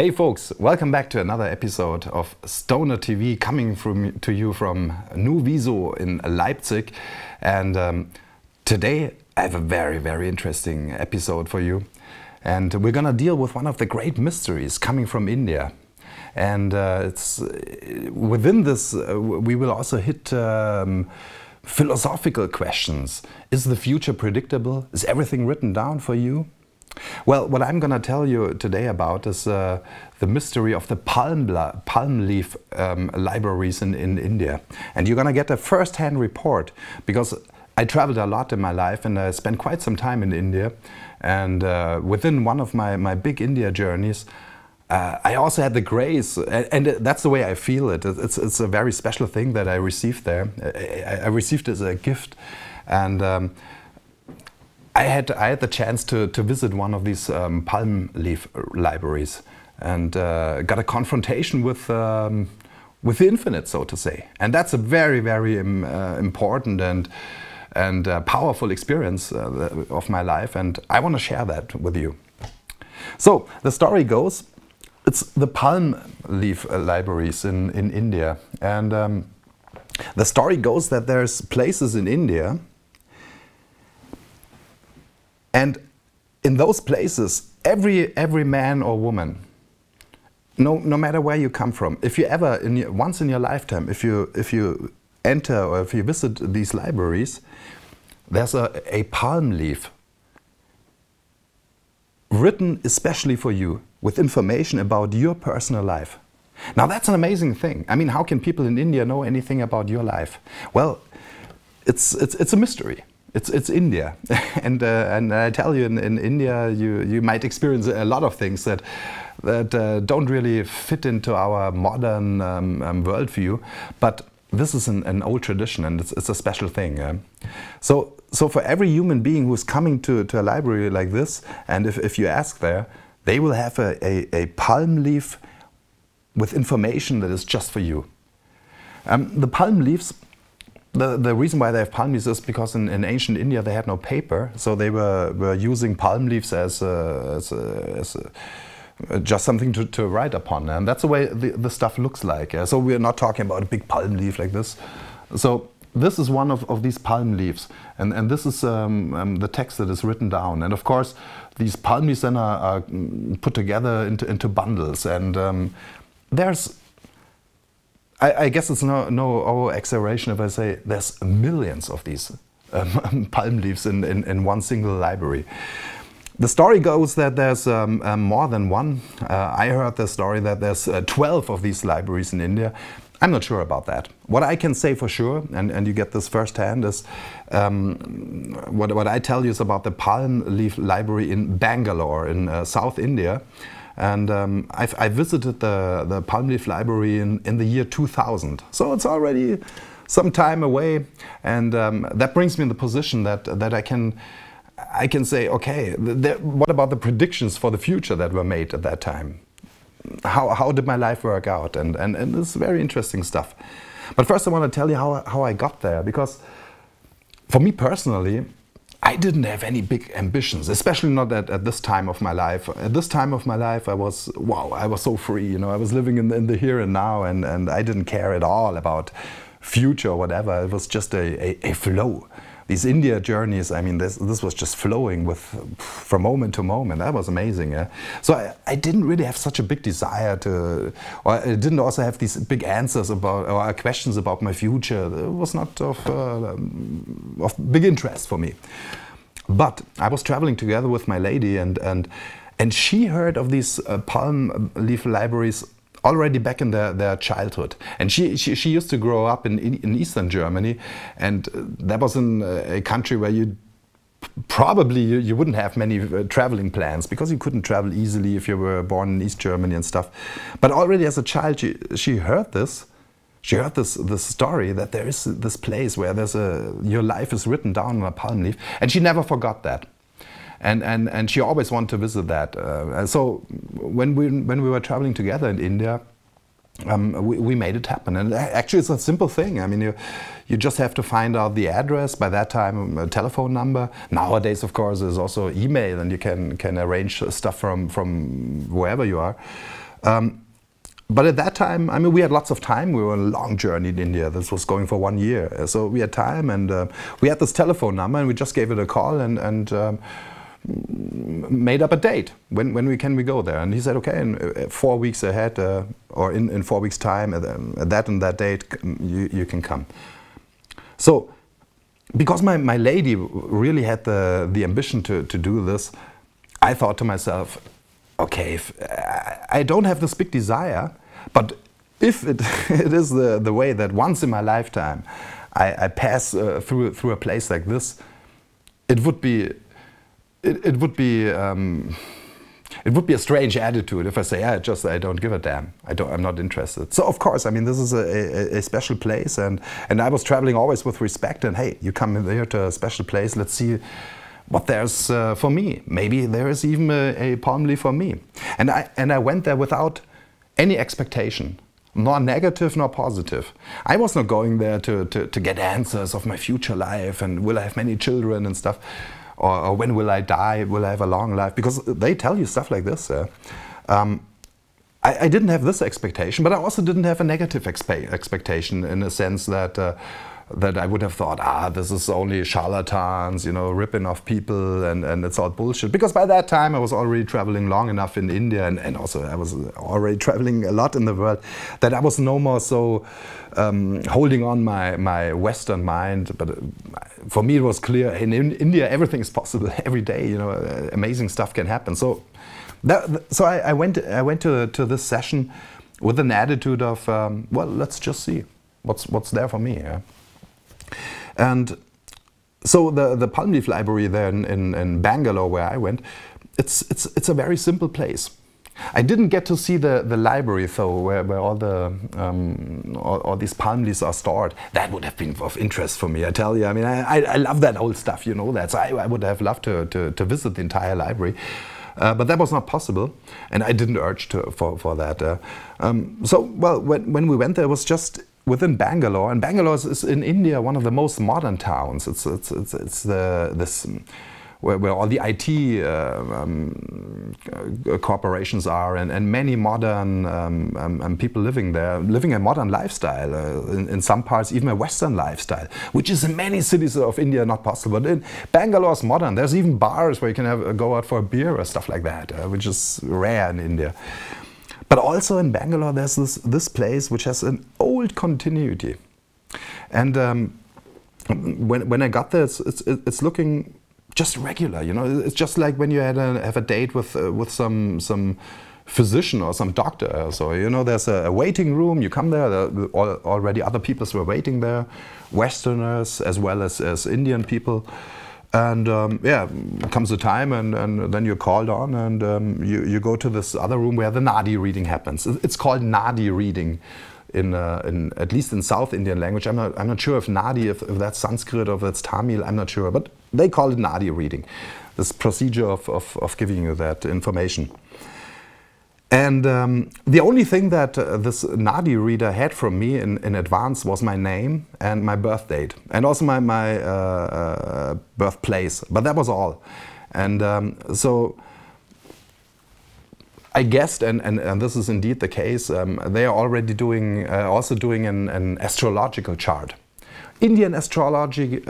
Hey folks, welcome back to another episode of Stoner TV coming to you from New Wieso in Leipzig. And today I have a very interesting episode for you. And we're gonna deal with one of the great mysteries coming from India. And within this we will also hit philosophical questions. Is the future predictable? Is everything written down for you? Well, what I'm going to tell you today about is the mystery of the palm leaf libraries in India. And you're going to get a first-hand report, because I traveled a lot in my life and I spent quite some time in India. And within one of my big India journeys, I also had the grace, and that's the way I feel it. It's a very special thing that I received there. I received it as a gift. And I had the chance to visit one of these palm leaf libraries and got a confrontation with the infinite, so to say. And that's a very important and powerful experience of my life, and I want to share that with you. So the story goes, it's the palm leaf libraries in India, and the story goes that there's places in India, and in those places, every man or woman, no matter where you come from, if you ever, once in your lifetime, if you enter or if you visit these libraries, there's a palm leaf written especially for you, with information about your personal life. Now that's an amazing thing. I mean, how can people in India know anything about your life? Well, it's a mystery. It's India, and I tell you, in India you might experience a lot of things that don't really fit into our modern worldview, but this is an old tradition, and it's a special thing. So for every human being who's coming to a library like this, and if you ask there, they will have a palm leaf with information that is just for you. The palm leaves. The reason why they have palm leaves is because in ancient India they had no paper, so they were using palm leaves as just something to write upon, and that's the way the stuff looks like. So we're not talking about a big palm leaf like this. So this is one of these palm leaves, and this is the text that is written down. And of course, these palm leaves then are put together into bundles, and there's, I guess it's no exaggeration if I say there's millions of these palm leaves in one single library. The story goes that there's more than one. I heard the story that there's 12 of these libraries in India. I'm not sure about that. What I can say for sure, and you get this firsthand, is what I tell you is about the palm leaf library in Bangalore in South India. And I visited the palm leaf library in the year 2000. So it's already some time away, and that brings me in the position that I can say, okay, what about the predictions for the future that were made at that time? How did my life work out? And it's very interesting stuff. But first I want to tell you how I got there, because for me personally, I didn't have any big ambitions, especially not at this time of my life. At this time of my life, I was so free, you know. I was living in the here and now, and I didn't care at all about future or whatever. It was just a flow. These India journeys, I mean, this was just flowing from moment to moment. That was amazing. Yeah? So I didn't really have such a big desire to, or I didn't also have these big answers about, or questions about my future. It was not of big interest for me. But I was traveling together with my lady, and she heard of these palm leaf libraries already back in their childhood, and she used to grow up in Eastern Germany, and that was in a country where you wouldn't have many traveling plans, because you couldn't travel easily if you were born in East Germany and stuff. But already as a child, she heard this story that there is this place where your life is written down on a palm leaf, and she never forgot that. And she always wanted to visit that. So when we were traveling together in India, we made it happen. And actually it's a simple thing. I mean, you just have to find out the address, by that time a telephone number. Nowadays, of course, there's also email, and you can arrange stuff from wherever you are. But at that time, I mean, we had lots of time. We were on a long journey in India. This was going for 1 year. So we had time, and we had this telephone number, and we just gave it a call and made up a date. When we go there? And he said, okay, in 4 weeks ahead, or in 4 weeks' time, at that and that date, you can come. So, because my lady really had the ambition to do this, I thought to myself, okay, I don't have this big desire, but if it is the way that once in my lifetime I pass through a place like this, it would be a strange attitude if I say, I don't give a damn. I'm not interested. So of course, I mean, this is a special place, and I was traveling always with respect. And hey, you come here to a special place. Let's see what there's for me. Maybe there is even a palm leaf for me. And I went there without any expectation, nor negative nor positive. I was not going there to get answers of my future life and will I have many children and stuff. Or when will I die? Will I have a long life? Because they tell you stuff like this. I didn't have this expectation, but I also didn't have a negative expectation, in a sense that I would have thought, this is only charlatans, you know, ripping off people, and it's all bullshit. Because by that time I was already traveling long enough in India, and also I was already traveling a lot in the world, that I was no more so holding on my Western mind. But for me it was clear, in India everything is possible every day, you know, amazing stuff can happen. So I went to this session with an attitude of, well, let's just see what's there for me. Yeah? And so the palm leaf library there in Bangalore, where I went, it's a very simple place. I didn't get to see the library though, where all these palm leaves are stored. That would have been of interest for me, I tell you. I mean, I love that old stuff, you know that. So I would have loved to visit the entire library. But that was not possible, and I didn't urge for that. So, well, when we went there, it was just within Bangalore, and Bangalore is in India one of the most modern towns. It's where all the IT corporations are, and many modern people living there, living a modern lifestyle, in some parts even a Western lifestyle, which is in many cities of India not possible. But in Bangalore is modern. There's even bars where you can go out for a beer or stuff like that, which is rare in India. But also in Bangalore there's this place which has an old continuity. And when I got there, it's looking just regular, you know. It's just like when you have a date with some physician or some doctor. So, you know, there's a waiting room. You come there. Already other people were waiting there, Westerners as well as Indian people. And yeah, comes a time, and then you're called on, and you go to this other room where the Nadi reading happens. It's called Nadi reading. In at least in South Indian language. I'm not sure if Nadi, if that's Sanskrit or if that's Tamil, I'm not sure, but they call it Nadi reading, this procedure of giving you that information. And the only thing that this Nadi reader had from me in advance was my name and my birth date, and also my birthplace, but that was all. And so I guessed, and this is indeed the case, they are already also doing an astrological chart. Indian astrology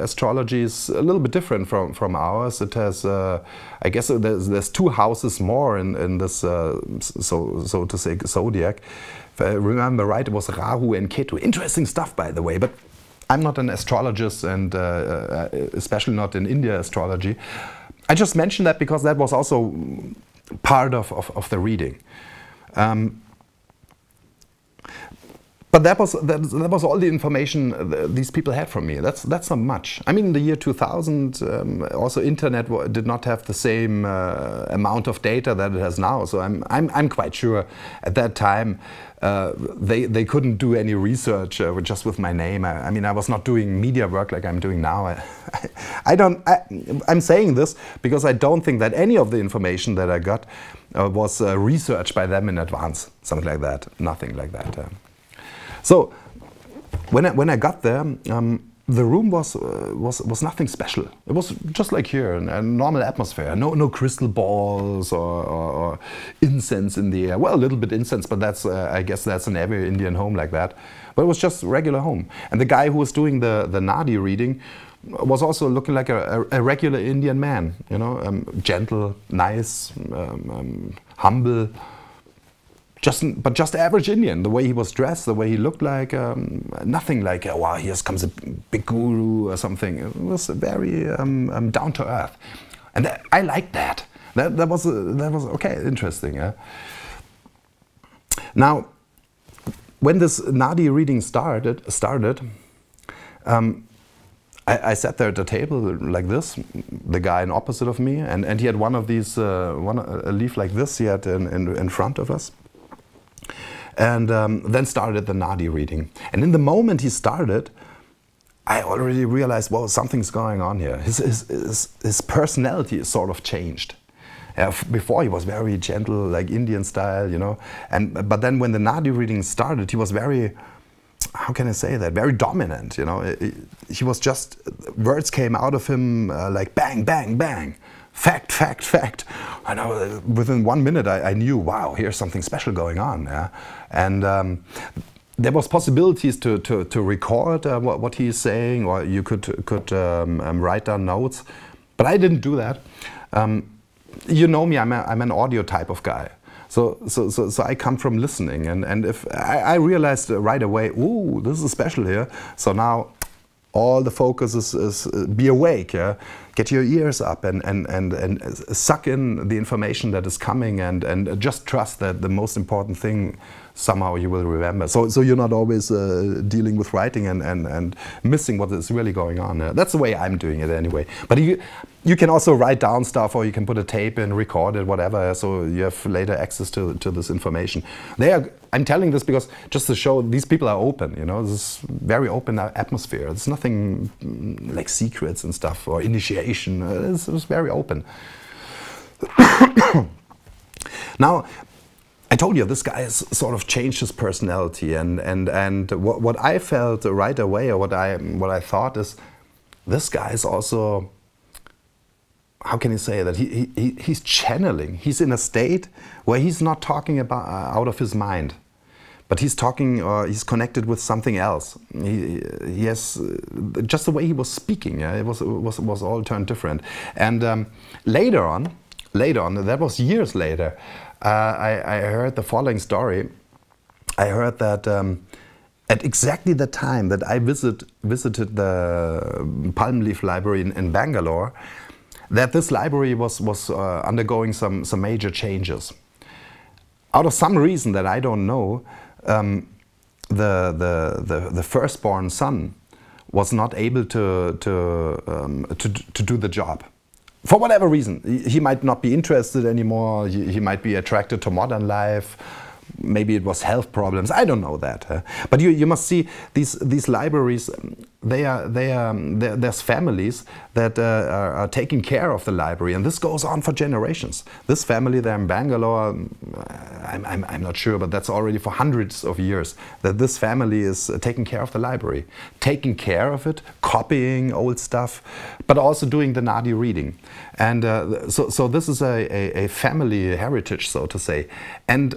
is a little bit different from ours. It has, I guess, there's 2 houses more in this, so to say, zodiac. If I remember right, it was Rahu and Ketu. Interesting stuff, by the way, but I'm not an astrologist, and especially not in India astrology. I just mentioned that because that was also part of the reading. But that was all the information these people had from me. That's not much. I mean, in the year 2000, also internet did not have the same amount of data that it has now. So I'm quite sure at that time they couldn't do any research just with my name. I mean, I was not doing media work like I'm doing now. I'm saying this because I don't think that any of the information that I got was researched by them in advance. Something like that. Nothing like that. So when I got there, the room was nothing special. It was just like here, a normal atmosphere. No crystal balls or incense in the air. Well, a little bit incense, but that's I guess that's in every Indian home like that. But it was just regular home. And the guy who was doing the Nadi reading was also looking like a regular Indian man. You know, gentle, nice, humble. But just average Indian, the way he was dressed, the way he looked like, nothing like, wow, here comes a big guru or something. It was very down to earth. And I liked that. That was okay, interesting. Yeah? Now, when this Nadi reading started, I sat there at the table like this, the guy in opposite of me, and he had one of these, a leaf like this he had in front of us. And then started the Nadi reading. And in the moment he started, I already realized, well, something's going on here. His personality is sort of changed. Before he was very gentle, like Indian style, you know. But then when the Nadi reading started, he was very, how can I say that, very dominant, you know. He was just, words came out of him like bang, bang, bang. Fact, fact, fact. I know within 1 minute I knew, wow, here's something special going on. Yeah? And there was possibilities to record what he is saying, or you could write down notes. But I didn't do that. You know me, I'm an audio type of guy. So I come from listening, and if I realized right away, ooh, this is special here. So now all the focus is be awake, yeah? Get your ears up and suck in the information that is coming, and just trust that the most important thing somehow you will remember. So you're not always dealing with writing and missing what is really going on. That's the way I'm doing it anyway. But you can also write down stuff, or you can put a tape in, record it, whatever, so you have later access to this information. I'm telling this because just to show these people are open, you know, this is very open atmosphere. It's nothing like secrets and stuff or initiation. It's very open. Now, I told you this guy has sort of changed his personality, and what I felt right away, or what I thought is, this guy is also, how can you say that, he's channeling. He's in a state where he's not talking about out of his mind, but he's talking, or he's connected with something else. He has just the way he was speaking. Yeah, it was all turned different. And later on, that was years later, I heard the following story. I heard that at exactly the time that I visited the Palm Leaf Library in Bangalore, that this library was undergoing some major changes. Out of some reason that I don't know, the firstborn son was not able to do the job. For whatever reason. He might not be interested anymore, he might be attracted to modern life, maybe it was health problems, I don't know that. But you must see, these libraries, there's families that are taking care of the library, and this goes on for generations. This family there in Bangalore, I'm not sure, but that's already for hundreds of years, that this family is taking care of the library. Taking care of it, copying old stuff, but also doing the Nadi reading. And so this is a family heritage, so to say. And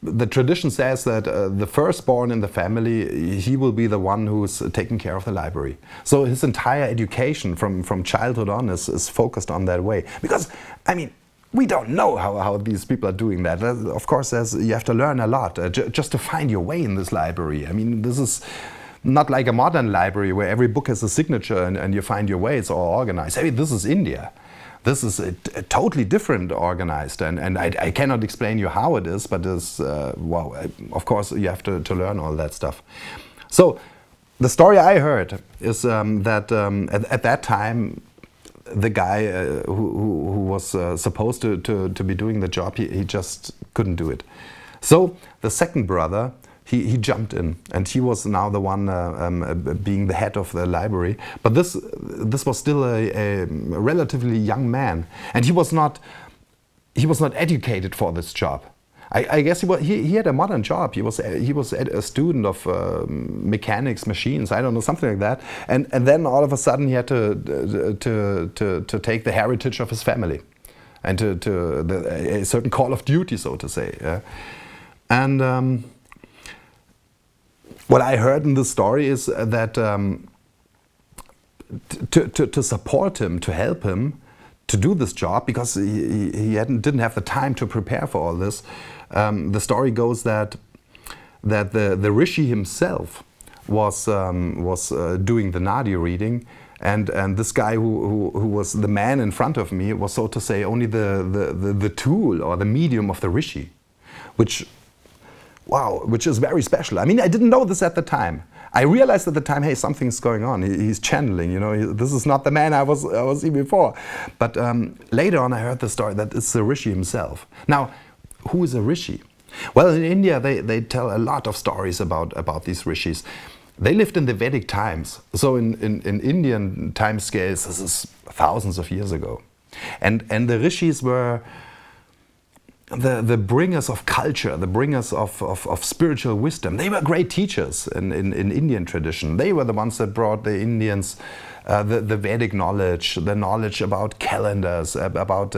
the tradition says that the firstborn in the family, he will be the one who's taking care of the library. So his entire education from childhood on is focused on that way. Because, I mean, we don't know how these people are doing that. Of course, you have to learn a lot just to find your way in this library. I mean, this is not like a modern library where every book has a signature and you find your way, it's all organized. I mean, this is India. This is a totally different organized, and I cannot explain you how it is, but it's, well, of course you have to learn all that stuff. So the story I heard is that at that time, the guy who was supposed to be doing the job, he just couldn't do it. So the second brother, he jumped in, and he was now the one being the head of the library. But this was still a relatively young man, and he was not educated for this job. I guess he had a modern job. He was a student of mechanics, machines, I don't know, something like that. And then all of a sudden he had to take the heritage of his family, and a certain call of duty, so to say. Yeah? And what I heard in this story is that to support him, to help him to do this job, because he didn't have the time to prepare for all this. The story goes that the rishi himself was doing the Nadi reading, and this guy who was the man in front of me was, so to say, only the tool or the medium of the rishi, which is very special. I mean, I didn't know this at the time. I realized at the time, hey, something's going on. He's channeling, you know. This is not the man I was seeing before. But later on, I heard the story that it's the rishi himself. Now, who is a rishi? Well, in India, they tell a lot of stories about these rishis. They lived in the Vedic times. So in Indian time scales, this is thousands of years ago. And the rishis were the bringers of culture, the bringers of spiritual wisdom. They were great teachers in Indian tradition. They were the ones that brought the Indians the Vedic knowledge, the knowledge about calendars, about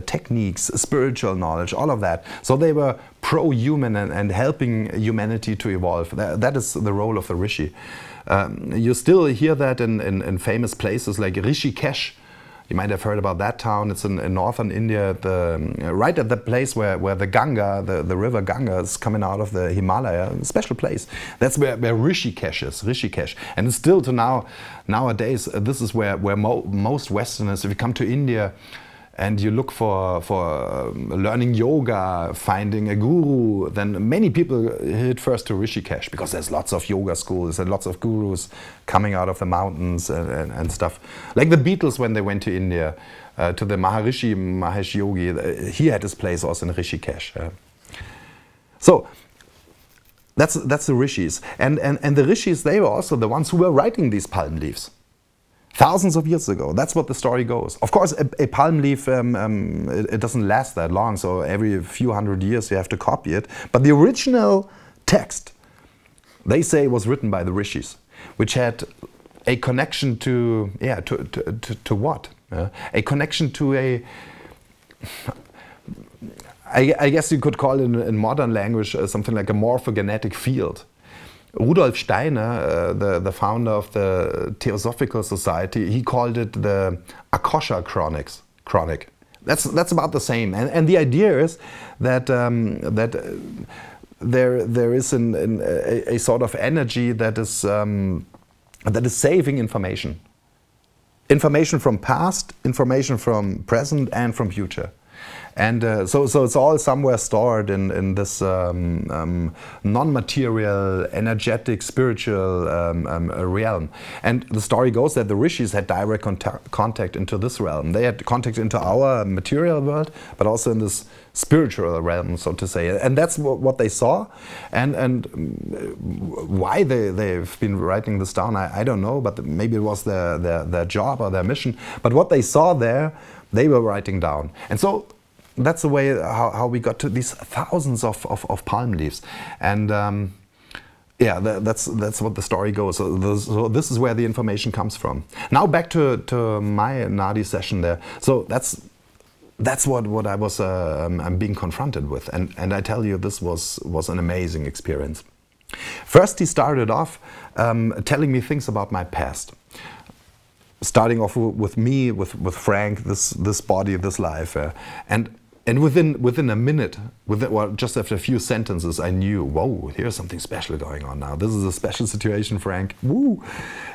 techniques, spiritual knowledge, all of that. So they were pro-human and helping humanity to evolve. That is the role of the rishi. You still hear that in famous places like Rishikesh. You might have heard about that town. It's in northern India, right at the place where the Ganga, the river Ganga, is coming out of the Himalaya. A special place. That's where Rishikesh is, Rishikesh. And still to nowadays, this is where most Westerners, if you come to India and you look for learning yoga, finding a guru, then many people head first to Rishikesh, because there's lots of yoga schools and lots of gurus coming out of the mountains and stuff. Like the Beatles, when they went to India, to the Maharishi Mahesh Yogi, he had his place also in Rishikesh. So that's the rishis. And the rishis, they were also the ones who were writing these palm leaves. Thousands of years ago. That's what the story goes. Of course, a palm leaf, it doesn't last that long, so every few hundred years you have to copy it. But the original text, they say, was written by the rishis, which had a connection to what? A connection to I guess you could call it in modern language something like a morphogenetic field. Rudolf Steiner, the founder of the Theosophical Society, he called it the Akasha-chronic. That's about the same. And the idea is that there is a sort of energy that is saving information. Information from past, information from present, and from future. And so it's all somewhere stored in this non-material, energetic, spiritual realm. And the story goes that the rishis had direct contact into this realm. They had contact into our material world, but also in this spiritual realm, so to say. And that's what they saw. And why they've been writing this down, I don't know, but maybe it was their job or their mission. But what they saw there, they were writing down. And so that's the way how we got to these thousands of palm leaves. And yeah, that's what the story goes. So this is where the information comes from. Now back to my Nadi session there. So that's what I was I'm being confronted with. And I tell you, this was an amazing experience. First, he started off telling me things about my past. Starting off with me, with Frank, this body, this life, and within a minute, well, just after a few sentences, I knew, whoa, here's something special going on now. This is a special situation, Frank. Woo!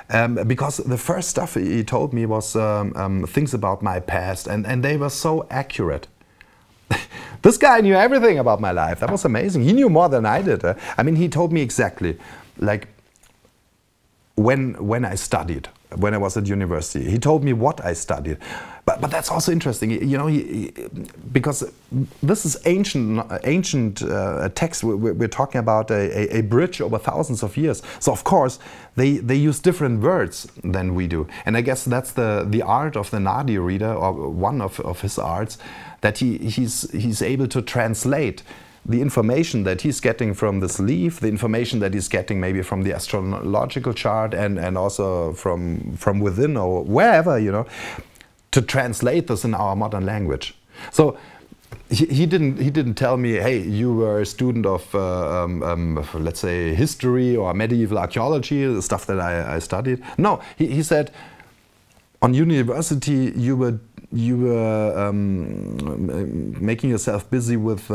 Because the first stuff he told me was things about my past, and they were so accurate. This guy knew everything about my life. That was amazing. He knew more than I did. I mean, he told me exactly, like, when I studied, when I was at university. He told me what I studied. But that's also interesting, you know, because this is ancient text. We're talking about a bridge over thousands of years. So of course they use different words than we do. And I guess that's the art of the Nadi reader, or one of his arts, that he's able to translate the information that he's getting from this leaf, the information that he's getting maybe from the astrological chart and also from within or wherever, you know, to translate this in our modern language. So he didn't tell me, hey, you were a student of let's say history or medieval archaeology, the stuff that I studied. No, he said, on university you were making yourself busy with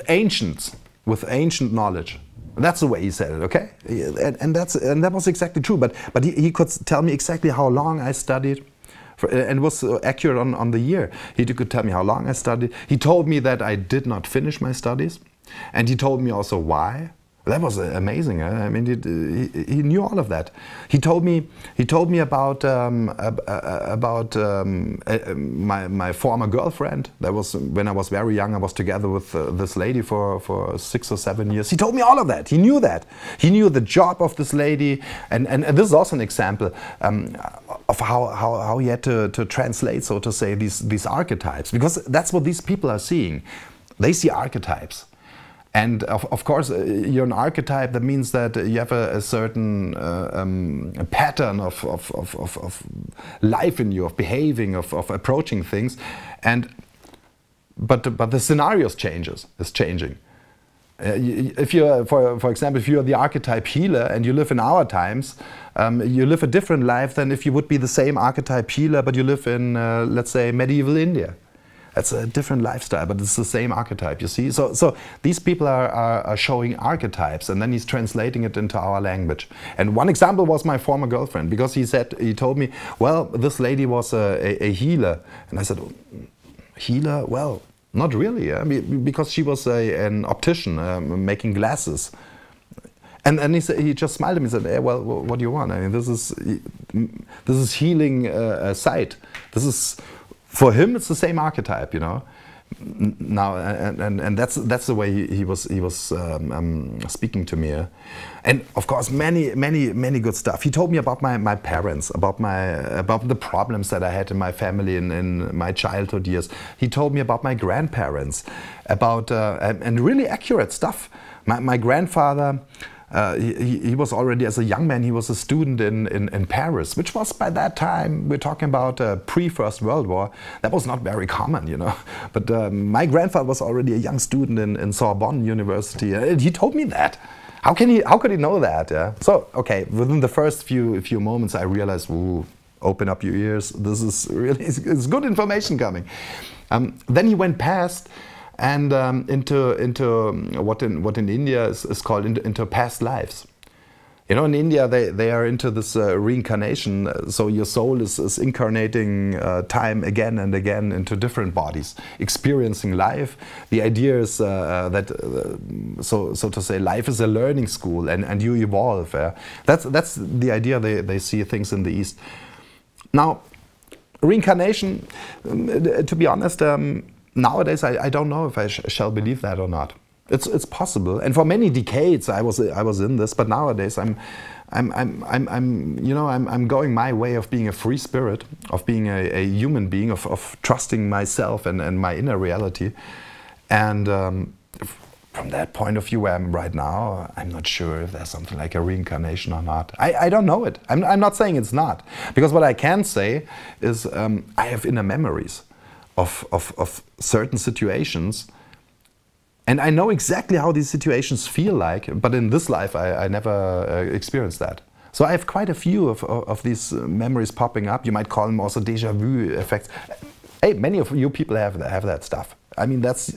ancient knowledge. That's the way he said it, okay? And that was exactly true. But he could tell me exactly how long I studied, and was accurate on the year. He could tell me how long I studied. He told me that I did not finish my studies, and he told me also why. That was amazing. I mean, he knew all of that. He told me about my former girlfriend. That was when I was very young. I was together with this lady for 6 or 7 years. He told me all of that. He knew that. He knew the job of this lady, and this is also an example of how he had to translate, so to say, these archetypes, because that's what these people are seeing. They see archetypes. And of course, you're an archetype. That means that you have a certain pattern of life in you, of behaving, of approaching things. But the scenario is changing. If you're, for example, if you're the archetype healer and you live in our times, you live a different life than if you would be the same archetype healer, but you live in, let's say, medieval India. That's a different lifestyle, but it's the same archetype, you see. So these people are showing archetypes, and then he's translating it into our language. And one example was my former girlfriend, because he told me, well, this lady was a healer. And I said, healer? Well, not really, because she was an optician making glasses. And he just smiled at me and said, hey, well, what do you want? I mean, this is healing sight. This is... For him, it's the same archetype, you know. Now, and that's the way he was speaking to me, and of course many good stuff. He told me about my parents, about the problems that I had in my family in my childhood years. He told me about my grandparents, about and really accurate stuff. My grandfather. He was already, as a young man, he was a student in Paris, which was, by that time, we're talking about pre-First World War, that was not very common, you know. But my grandfather was already a young student in Sorbonne University, and he told me that. How could he know that? Yeah? So, okay, within the first few moments, I realized, ooh, open up your ears, this is really, it's good information coming. Then he went past, and into what in India is called into past lives. You know, in India they are into this reincarnation. So your soul is incarnating time again and again into different bodies, experiencing life. The idea is that so to say, life is a learning school, and you evolve. That's the idea they see things in the East. Now, reincarnation, to be honest. Nowadays, I don't know if I shall believe that or not. It's possible, and for many decades I was in this. But nowadays I'm going my way of being a free spirit, of being a human being, of trusting myself and my inner reality. And from that point of view, where I'm right now, I'm not sure if there's something like a reincarnation or not. I don't know it. I'm not saying it's not, because what I can say is I have inner memories of certain situations, and I know exactly how these situations feel like, but in this life I never experienced that. So I have quite a few of these memories popping up. You might call them also déjà vu effects. Hey, many of you people have that stuff. I mean, that's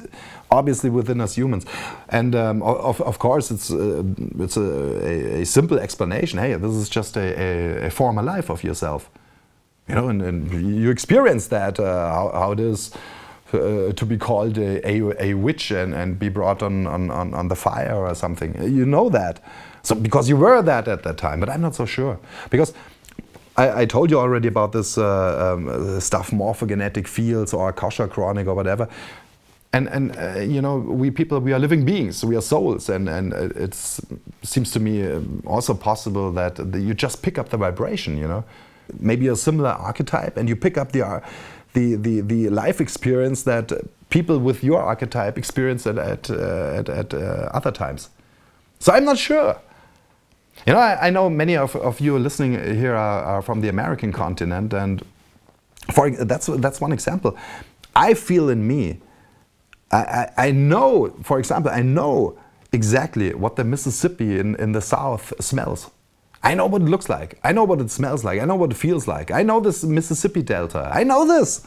obviously within us humans, and of course it's a simple explanation. Hey, this is just a former life of yourself. You know, and you experience that, how it is to be called a witch and be brought on the fire or something. You know that. So, because you were that at that time, but I'm not so sure. Because I told you already about this stuff, morphogenetic fields or Akasha-chronic or whatever. And you know, we are living beings, we are souls, and it seems to me also possible that you just pick up the vibration, you know. Maybe a similar archetype, and you pick up the life experience that people with your archetype experience it at other times. So I'm not sure. You know, I know many of you listening here are from the American continent, and that's one example. I feel in me, I know, for example, I know exactly what the Mississippi in the South smells. I know what it looks like. I know what it smells like. I know what it feels like. I know this Mississippi Delta. I know this.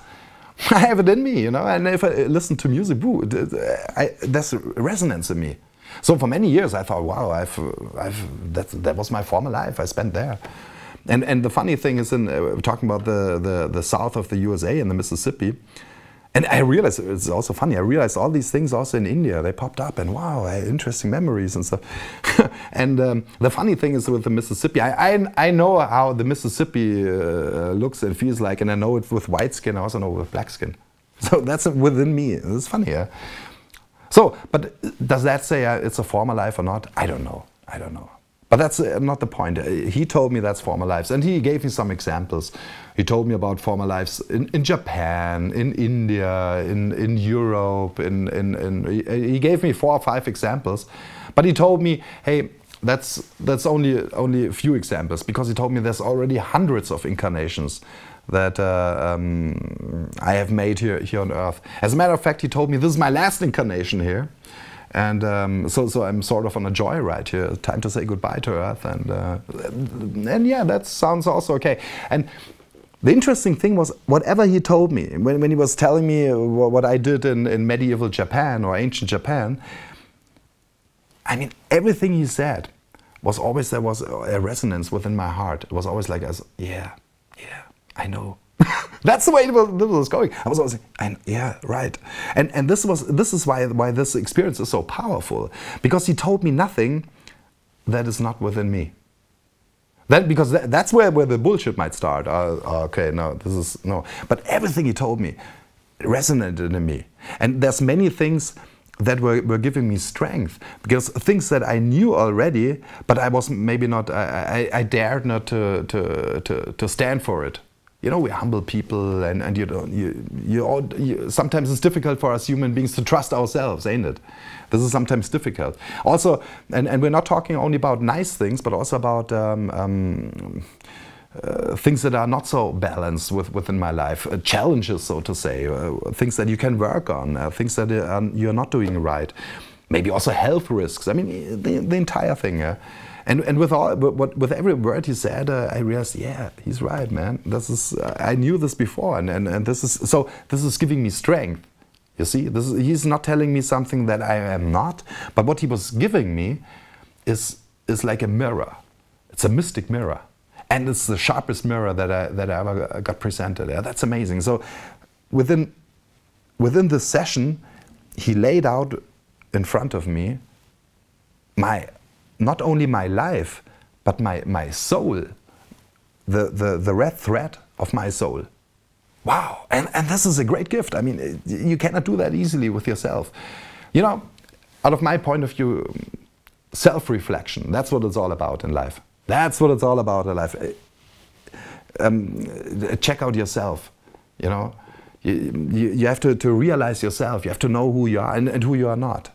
I have it in me, you know. And if I listen to music, there's resonance in me. So for many years I thought, wow, that was my former life. I spent there. And the funny thing is, we're talking about the south of the USA and the Mississippi. And I realized, it's also funny, I realized all these things also in India, they popped up, and wow, interesting memories and stuff. And the funny thing is with the Mississippi, I know how the Mississippi looks and feels like, and I know it with white skin, I also know it with black skin. So that's within me. It's funny, yeah? So, but does that say it's a former life or not? I don't know. I don't know. But that's not the point. He told me that's former lives, and he gave me some examples. He told me about former lives in Japan, in India, in Europe. He gave me 4 or 5 examples, but he told me, hey, that's only a few examples, because he told me there's already hundreds of incarnations that I have made here on Earth. As a matter of fact, he told me this is my last incarnation here. And so I'm sort of on a joyride here. Time to say goodbye to Earth, and yeah, that sounds also okay. And the interesting thing was, whatever he told me, when he was telling me what I did in medieval Japan or ancient Japan, I mean, everything he said was always, there was a resonance within my heart. It was always like, yeah, I know. That's the way it was going. I was always saying, yeah, right. And this is why this experience is so powerful, because he told me nothing that is not within me. Because that's where the bullshit might start. Okay, no, this is no. But everything he told me resonated in me. And there's many things that were giving me strength, because things that I knew already, but I was maybe not. I dared not to stand for it. You know, we're humble people, and sometimes it's difficult for us human beings to trust ourselves, ain't it? This is sometimes difficult. Also, and we're not talking only about nice things, but also about things that are not so balanced within my life, challenges, so to say, things that you can work on, things that you're not doing right. Maybe also health risks. I mean, the entire thing. And with every word he said, I realized, yeah, he's right, man. This is I knew this before, and this is giving me strength. You see, he's not telling me something that I am not, but what he was giving me is like a mirror. It's a mystic mirror, and it's the sharpest mirror that I ever got presented. Yeah, that's amazing. So within this session, he laid out in front of me not only my life, but my soul, the red thread of my soul. Wow, and this is a great gift. I mean, you cannot do that easily with yourself. You know, out of my point of view, self-reflection, that's what it's all about in life. That's what it's all about in life. Check out yourself, you know. You have to realize yourself, you have to know who you are and who you are not.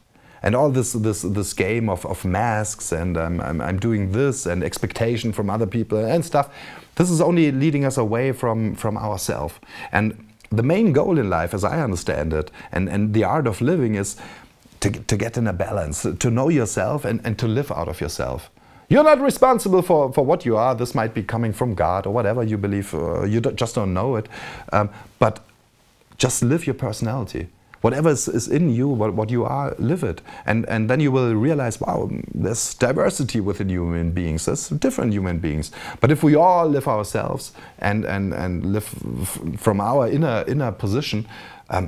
And all this game of masks, and I'm doing this, and expectation from other people and stuff, this is only leading us away from ourselves. And the main goal in life, as I understand it, and the art of living, is to get in a balance, to know yourself and to live out of yourself. You're not responsible for what you are. This might be coming from God or whatever you believe, you just don't know it. But just live your personality. Whatever is in you, what you are, live it. And then you will realize, wow, there's diversity within human beings. There's different human beings. But if we all live ourselves and live from our inner position,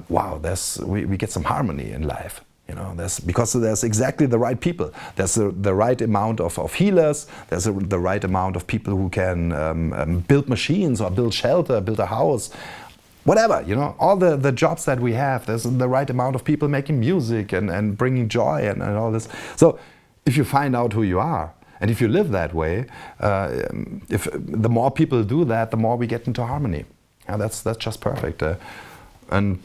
wow, we get some harmony in life. You know, because there's exactly the right people. There's the right amount of healers. There's the right amount of people who can build machines or build shelter, build a house. Whatever, you know, all the jobs that we have, there's the right amount of people making music and bringing joy and all this. So if you find out who you are, and if you live that way, if the more people do that, the more we get into harmony. And that's just perfect. And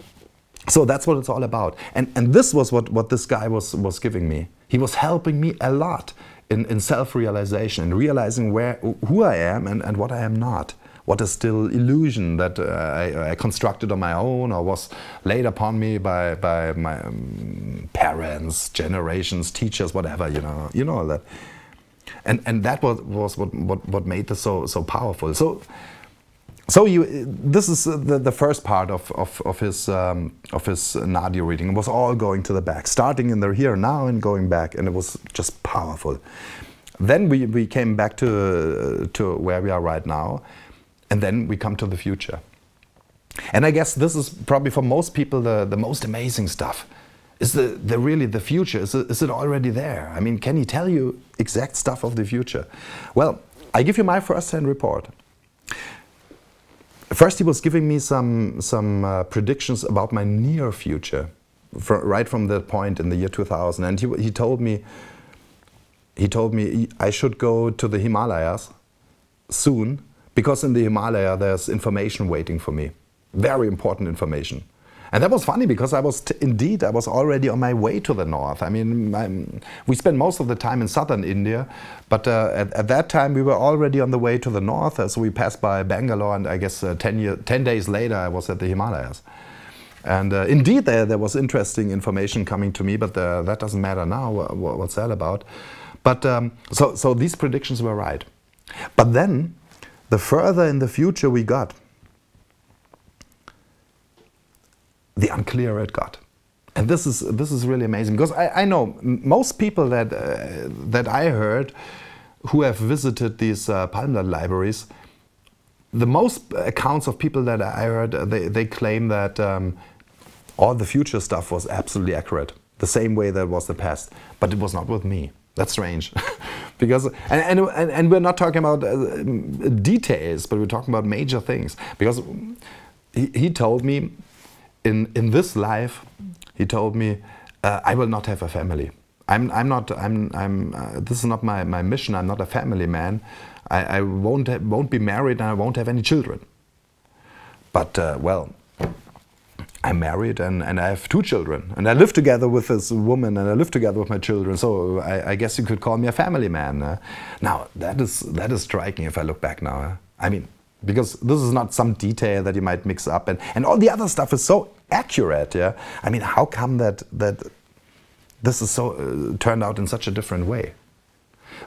So that's what it's all about. And this was what this guy was giving me. He was helping me a lot in self-realization, in realizing who I am and what I am not. What is still illusion that I constructed on my own or was laid upon me by my parents, generations, teachers, whatever, you know that. And that was what made this so powerful. So this is the first part of his Nadi reading. It was all going to the back, starting in the here and now and going back, and it was just powerful. Then we came back to where we are right now, and then we come to the future. And I guess this is probably for most people the most amazing stuff. Is really the future? Is it already there? I mean, can he tell you exact stuff of the future? Well, I give you my first-hand report. First, he was giving me some predictions about my near future, right from that point in the year 2000. And he told me I should go to the Himalayas soon, because in the Himalaya there's information waiting for me, very important information. And that was funny because I was already on my way to the north. I mean, we spent most of the time in southern India, but at that time we were already on the way to the north. So we passed by Bangalore, and I guess 10 days later I was at the Himalayas. And indeed there was interesting information coming to me, but that doesn't matter now. What's that about? But so these predictions were right. But then, the further in the future we got, the unclearer it got. And this is really amazing, because I know most people that I heard who have visited these Palmland libraries, the most accounts of people that I heard, they claim that all the future stuff was absolutely accurate, the same way that was the past, but it was not with me. That's strange. Because and we're not talking about details, but we're talking about major things. Because he told me, in this life, he told me, I will not have a family. This is not my mission. I'm not a family man. I won't be married, and I won't have any children. But well, I'm married and I have 2 children, and I live together with this woman, and I live together with my children. So I guess you could call me a family man. Now that is striking if I look back now. I mean, because this is not some detail that you might mix up, and all the other stuff is so accurate. Yeah, I mean, how come that this is so turned out in such a different way?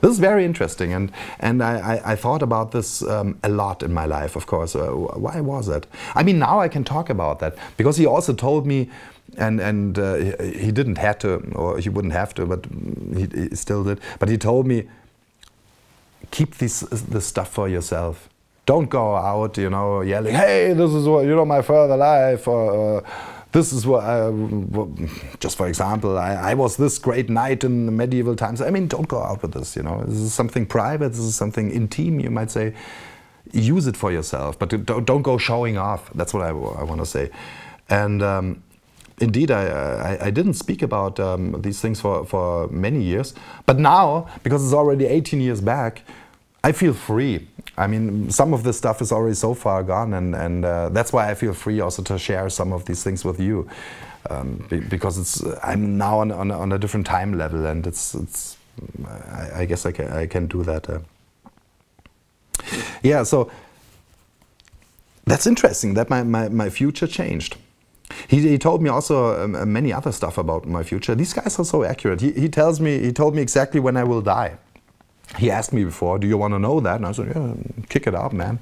This is very interesting, and I thought about this a lot in my life, of course. Why was it? I mean, now I can talk about that, because he also told me, and he didn't have to, or he wouldn't have to, but he still did. But he told me, keep this stuff for yourself. Don't go out, yelling, "Hey, this is what my further life," or this is what, just for example, I was this great knight in the medieval times. I mean, don't go out with this, This is something private, this is something intimate, you might say. Use it for yourself, but don't go showing off. That's what I want to say. And indeed, I didn't speak about these things for many years. But now, because it's already 18 years back, I feel free. I mean, some of this stuff is already so far gone, and that's why I feel free also to share some of these things with you, because I'm now on a different time level, and I guess I can do that. Yeah, so that's interesting that my future changed. He told me also many other stuff about my future. These guys are so accurate. He told me exactly when I will die. He asked me before, "Do you want to know that?" And I said, "Yeah, kick it up, man."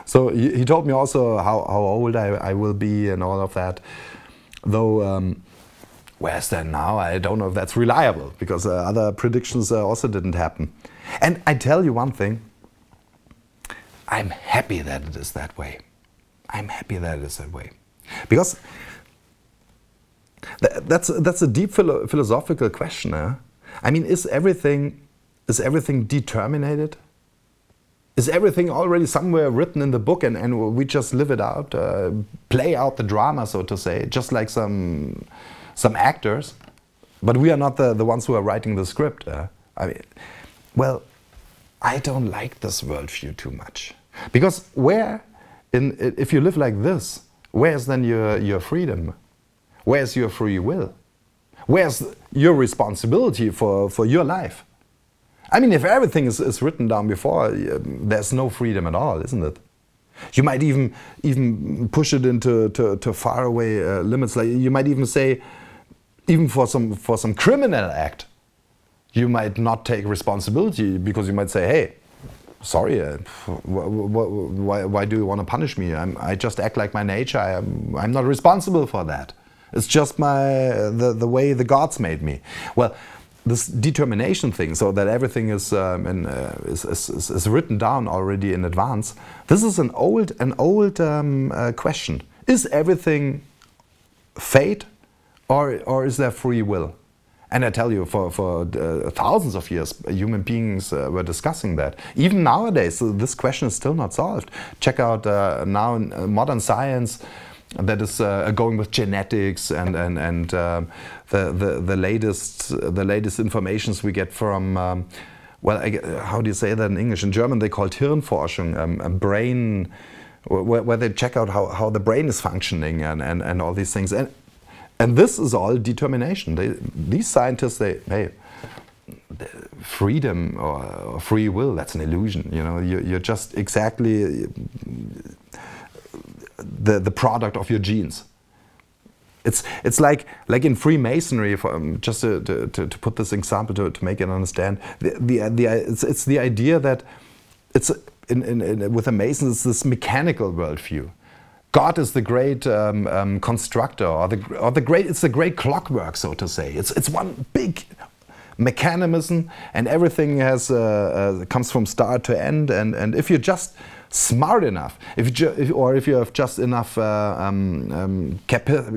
So he told me also how old I will be and all of that. Though, where's that now? I don't know if that's reliable, because other predictions also didn't happen. And I tell you one thing, I'm happy that it is that way. I'm happy that it is that way. Because that's a deep philosophical question. I mean, is everything determined? Is everything already somewhere written in the book, and we just live it out, play out the drama, so to say, just like some actors, but we are not the ones who are writing the script. I mean, well, I don't like this worldview too much, because if you live like this, where's then your freedom? Where's your free will? Where's your responsibility for your life? I mean, if everything is written down before, there's no freedom at all, isn't it? You might even push it into to faraway limits. Like you might even say, even for some criminal act, you might not take responsibility because you might say, "Hey, sorry, why do you want to punish me? I just act like my nature. I'm not responsible for that. It's just the way the gods made me." Well, this determination thing, so that everything is written down already in advance. This is an old question. Is everything fate, or is there free will? And I tell you, for thousands of years, human beings were discussing that. Even nowadays, this question is still not solved. Check out now modern science that is going with genetics and the latest informations we get from well, how do you say that in English? In German they call it Hirnforschung, a brain, where they check out how the brain is functioning and all these things. And this is all determination. These scientists, hey, freedom or free will, that's an illusion. You know, you're just exactly the product of your genes. It's like in Freemasonry, just to put this example to make it understand. It's the idea that it's with the Masons, it's this mechanical worldview. God is the great constructor, or the great. It's the great clockwork, so to say. It's one big mechanism, and everything comes from start to end. And if you're just smart enough, if you have just enough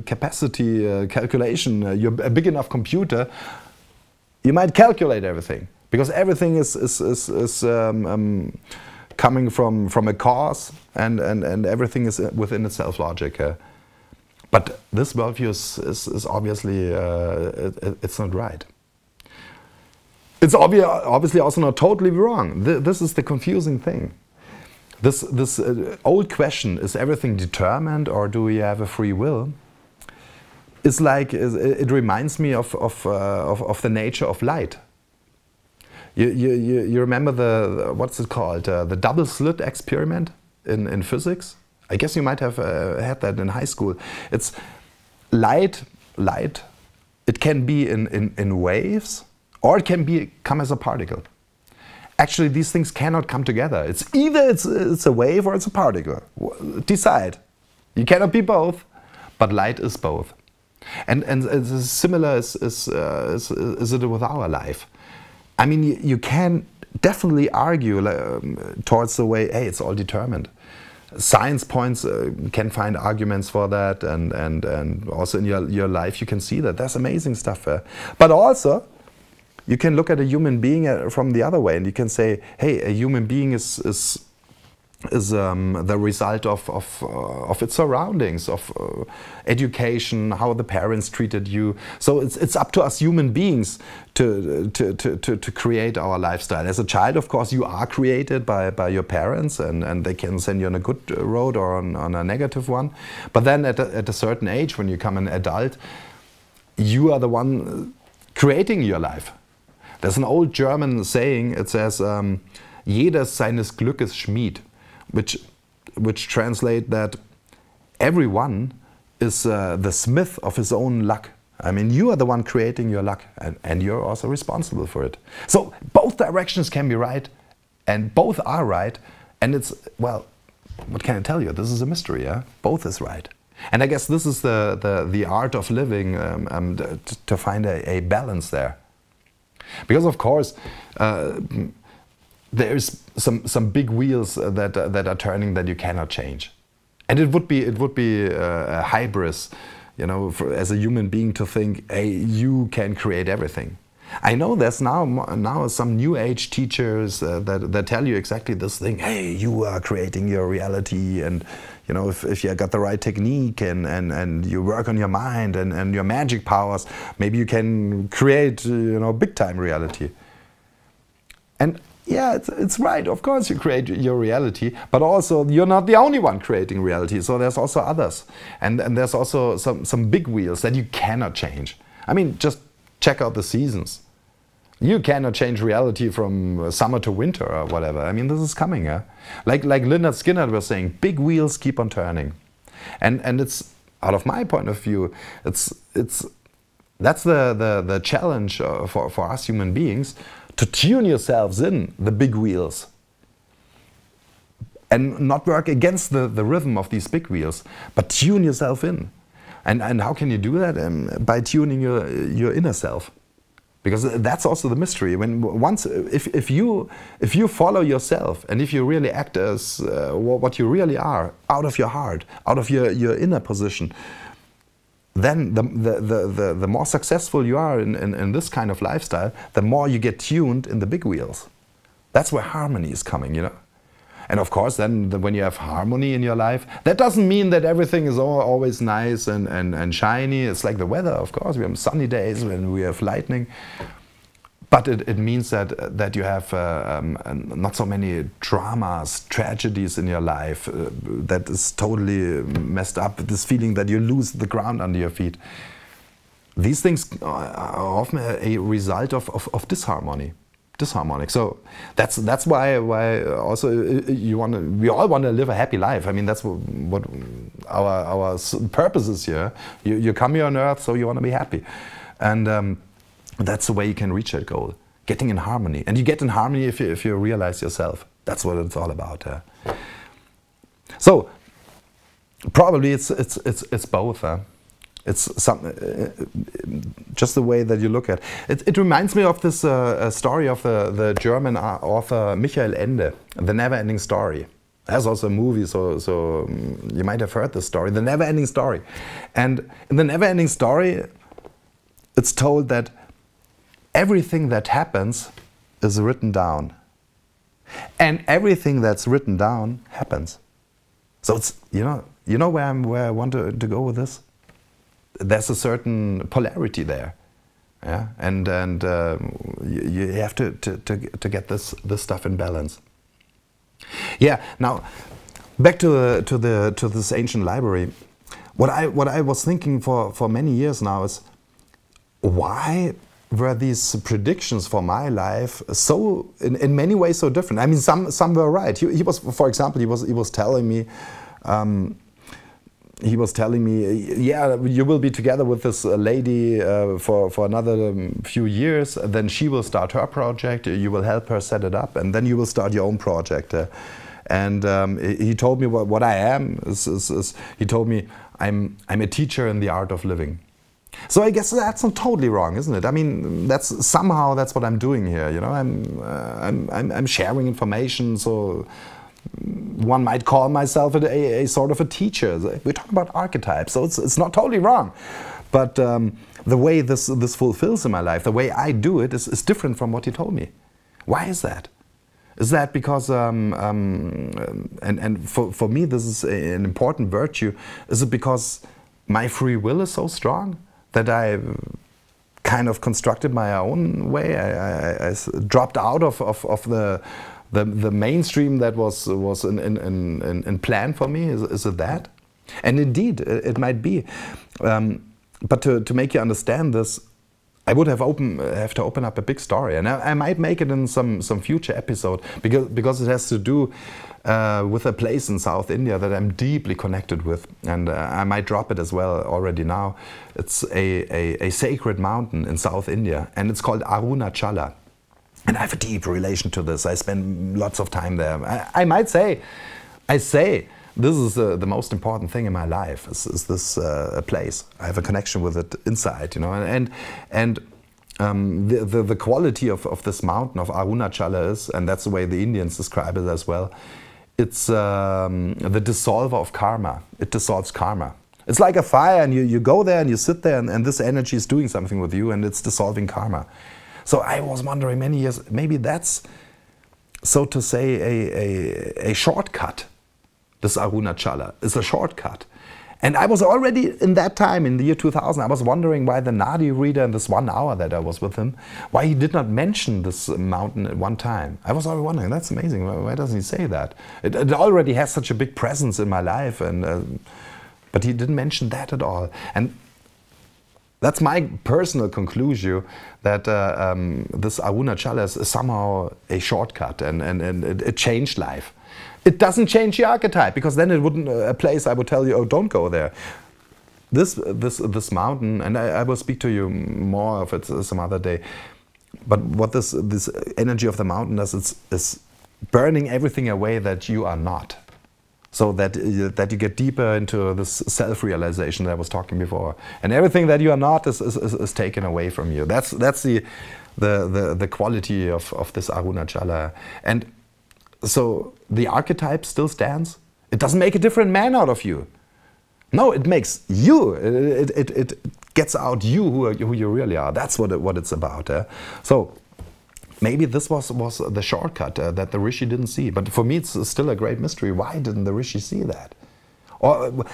capacity calculation, you're a big enough computer, you might calculate everything, because everything is coming from a cause, and everything is within itself logic. But this worldview is obviously it's not right. It's obviously also not totally wrong. This is the confusing thing. This old question, is everything determined, or do we have a free will? It's like, it reminds me of the nature of light. You remember what's it called? The double slit experiment in physics? I guess you might have had that in high school. It's light. It can be in waves, or it can come as a particle. Actually, these things cannot come together. It's either it's a wave or it's a particle. Decide. You cannot be both, but light is both. And it's similar is it with our life. I mean, you can definitely argue towards the way, hey, it's all determined. Science points can find arguments for that, and also in your life you can see that. There's amazing stuff. But also, you can look at a human being from the other way, and you can say, hey, a human being is the result of its surroundings, of education, how the parents treated you. So it's up to us human beings to create our lifestyle. As a child, of course, you are created by your parents, and they can send you on a good road or on a negative one. But then at a certain age, when you become an adult, you are the one creating your life. There's an old German saying, it says, jeder seines Glückes Schmied, which translate that everyone is the smith of his own luck. I mean, you are the one creating your luck, and you're also responsible for it. So both directions can be right, and both are right, and it's, well, what can I tell you? This is a mystery, yeah? Both is right. And I guess this is the art of living, to find a balance there. Because of course, there's some big wheels that are turning that you cannot change, and it would be a hybris, you know, as a human being to think, hey, you can create everything. I know there's now some new age teachers that tell you exactly this thing. Hey, you are creating your reality, and you know, if you got the right technique and you work on your mind and your magic powers, maybe you can create, you know, big time reality. And yeah, it's right. Of course, you create your reality, but also you're not the only one creating reality. So there's also others, and there's also some big wheels that you cannot change. I mean, just check out the seasons. You cannot change reality from summer to winter or whatever. I mean, this is coming. Yeah? Like Lynyrd Skynyrd was saying, big wheels keep on turning, and it's, out of my point of view, that's the challenge for us human beings, to tune yourselves in the big wheels and not work against the rhythm of these big wheels, but tune yourself in. And how can you do that? By tuning your inner self. Because that's also the mystery. If you follow yourself, and if you really act as what you really are, out of your heart, out of your inner position, then the more successful you are in this kind of lifestyle, the more you get tuned in the big wheels. That's where harmony is coming, you know. And of course, then when you have harmony in your life, that doesn't mean that everything is always nice and shiny. It's like the weather, of course. We have sunny days when we have lightning. But it means that you have not so many dramas, tragedies in your life that is totally messed up, this feeling that you lose the ground under your feet. These things are often a result of disharmony. So that's why also we all want to live a happy life. I mean, that's what our purpose is here. You come here on earth, so you want to be happy, and that's the way you can reach that goal. Getting in harmony, and you get in harmony if you realize yourself. That's what it's all about. So probably it's both. It's just the way that you look at it. It reminds me of this story of the German author Michael Ende, The Never-Ending Story. There's also a movie, so you might have heard this story, The Never-Ending Story. And in The Never-Ending Story, it's told that everything that happens is written down. And everything that's written down happens. So it's, you know where I want to go with this? There's a certain polarity there, yeah, and you have to get this stuff in balance. Yeah. Now, back to this ancient library. What I was thinking for many years now is, why were these predictions for my life so in many ways so different? I mean, some were right. He was, for example, he was telling me. He was telling me, yeah, you will be together with this lady for another few years. Then she will start her project. You will help her set it up, and then you will start your own project. And he told me what I am. He told me I'm a teacher in the art of living. So I guess that's not totally wrong, isn't it? I mean, that's what I'm doing here. You know, I'm sharing information. So one might call myself a sort of a teacher. We're talking about archetypes, so it's not totally wrong. But the way this fulfills in my life, the way I do it, is different from what he told me. Why is that? Is that because, and for me this is an important virtue, is it because my free will is so strong that I kind of constructed my own way? I dropped out of the mainstream that was in plan for me. Is it that? And indeed, it might be. But to make you understand this, I would have to open up a big story, and I might make it in some future episode, because it has to do with a place in South India that I'm deeply connected with, and I might drop it as well already now. It's a sacred mountain in South India, and it's called Arunachala. And I have a deep relation to this. I spend lots of time there. I might say, this is the most important thing in my life. Is this place? I have a connection with it inside, you know. And the quality of this mountain of Arunachala is, and that's the way the Indians describe it as well. It's the dissolver of karma. It dissolves karma. It's like a fire, and you go there and you sit there, and this energy is doing something with you, and it's dissolving karma. So I was wondering many years, maybe that's, so to say, a shortcut. This Arunachala is a shortcut. And I was already in that time, in the year 2000, I was wondering why the Nadi-reader in this 1 hour that I was with him, why he did not mention this mountain at one time. I was already wondering, that's amazing, why doesn't he say that? It already has such a big presence in my life, and but he didn't mention that at all. And that's my personal conclusion, that this Arunachala is somehow a shortcut, and it changed life. It doesn't change the archetype, because then it wouldn't a place I would tell you, oh, don't go there. This mountain, and I will speak to you more of it some other day. But what this energy of the mountain does, is burning everything away that you are not, so that you get deeper into this self-realization that I was talking before, and everything that you are not is taken away from you. That's the quality of this Arunachala. And so the archetype still stands. It doesn't make a different man out of you. No, it makes you. It gets out you who you really are. That's what it's about. So maybe this was the shortcut that the Rishi didn't see. But for me, it's still a great mystery. Why didn't the Rishi see that? Or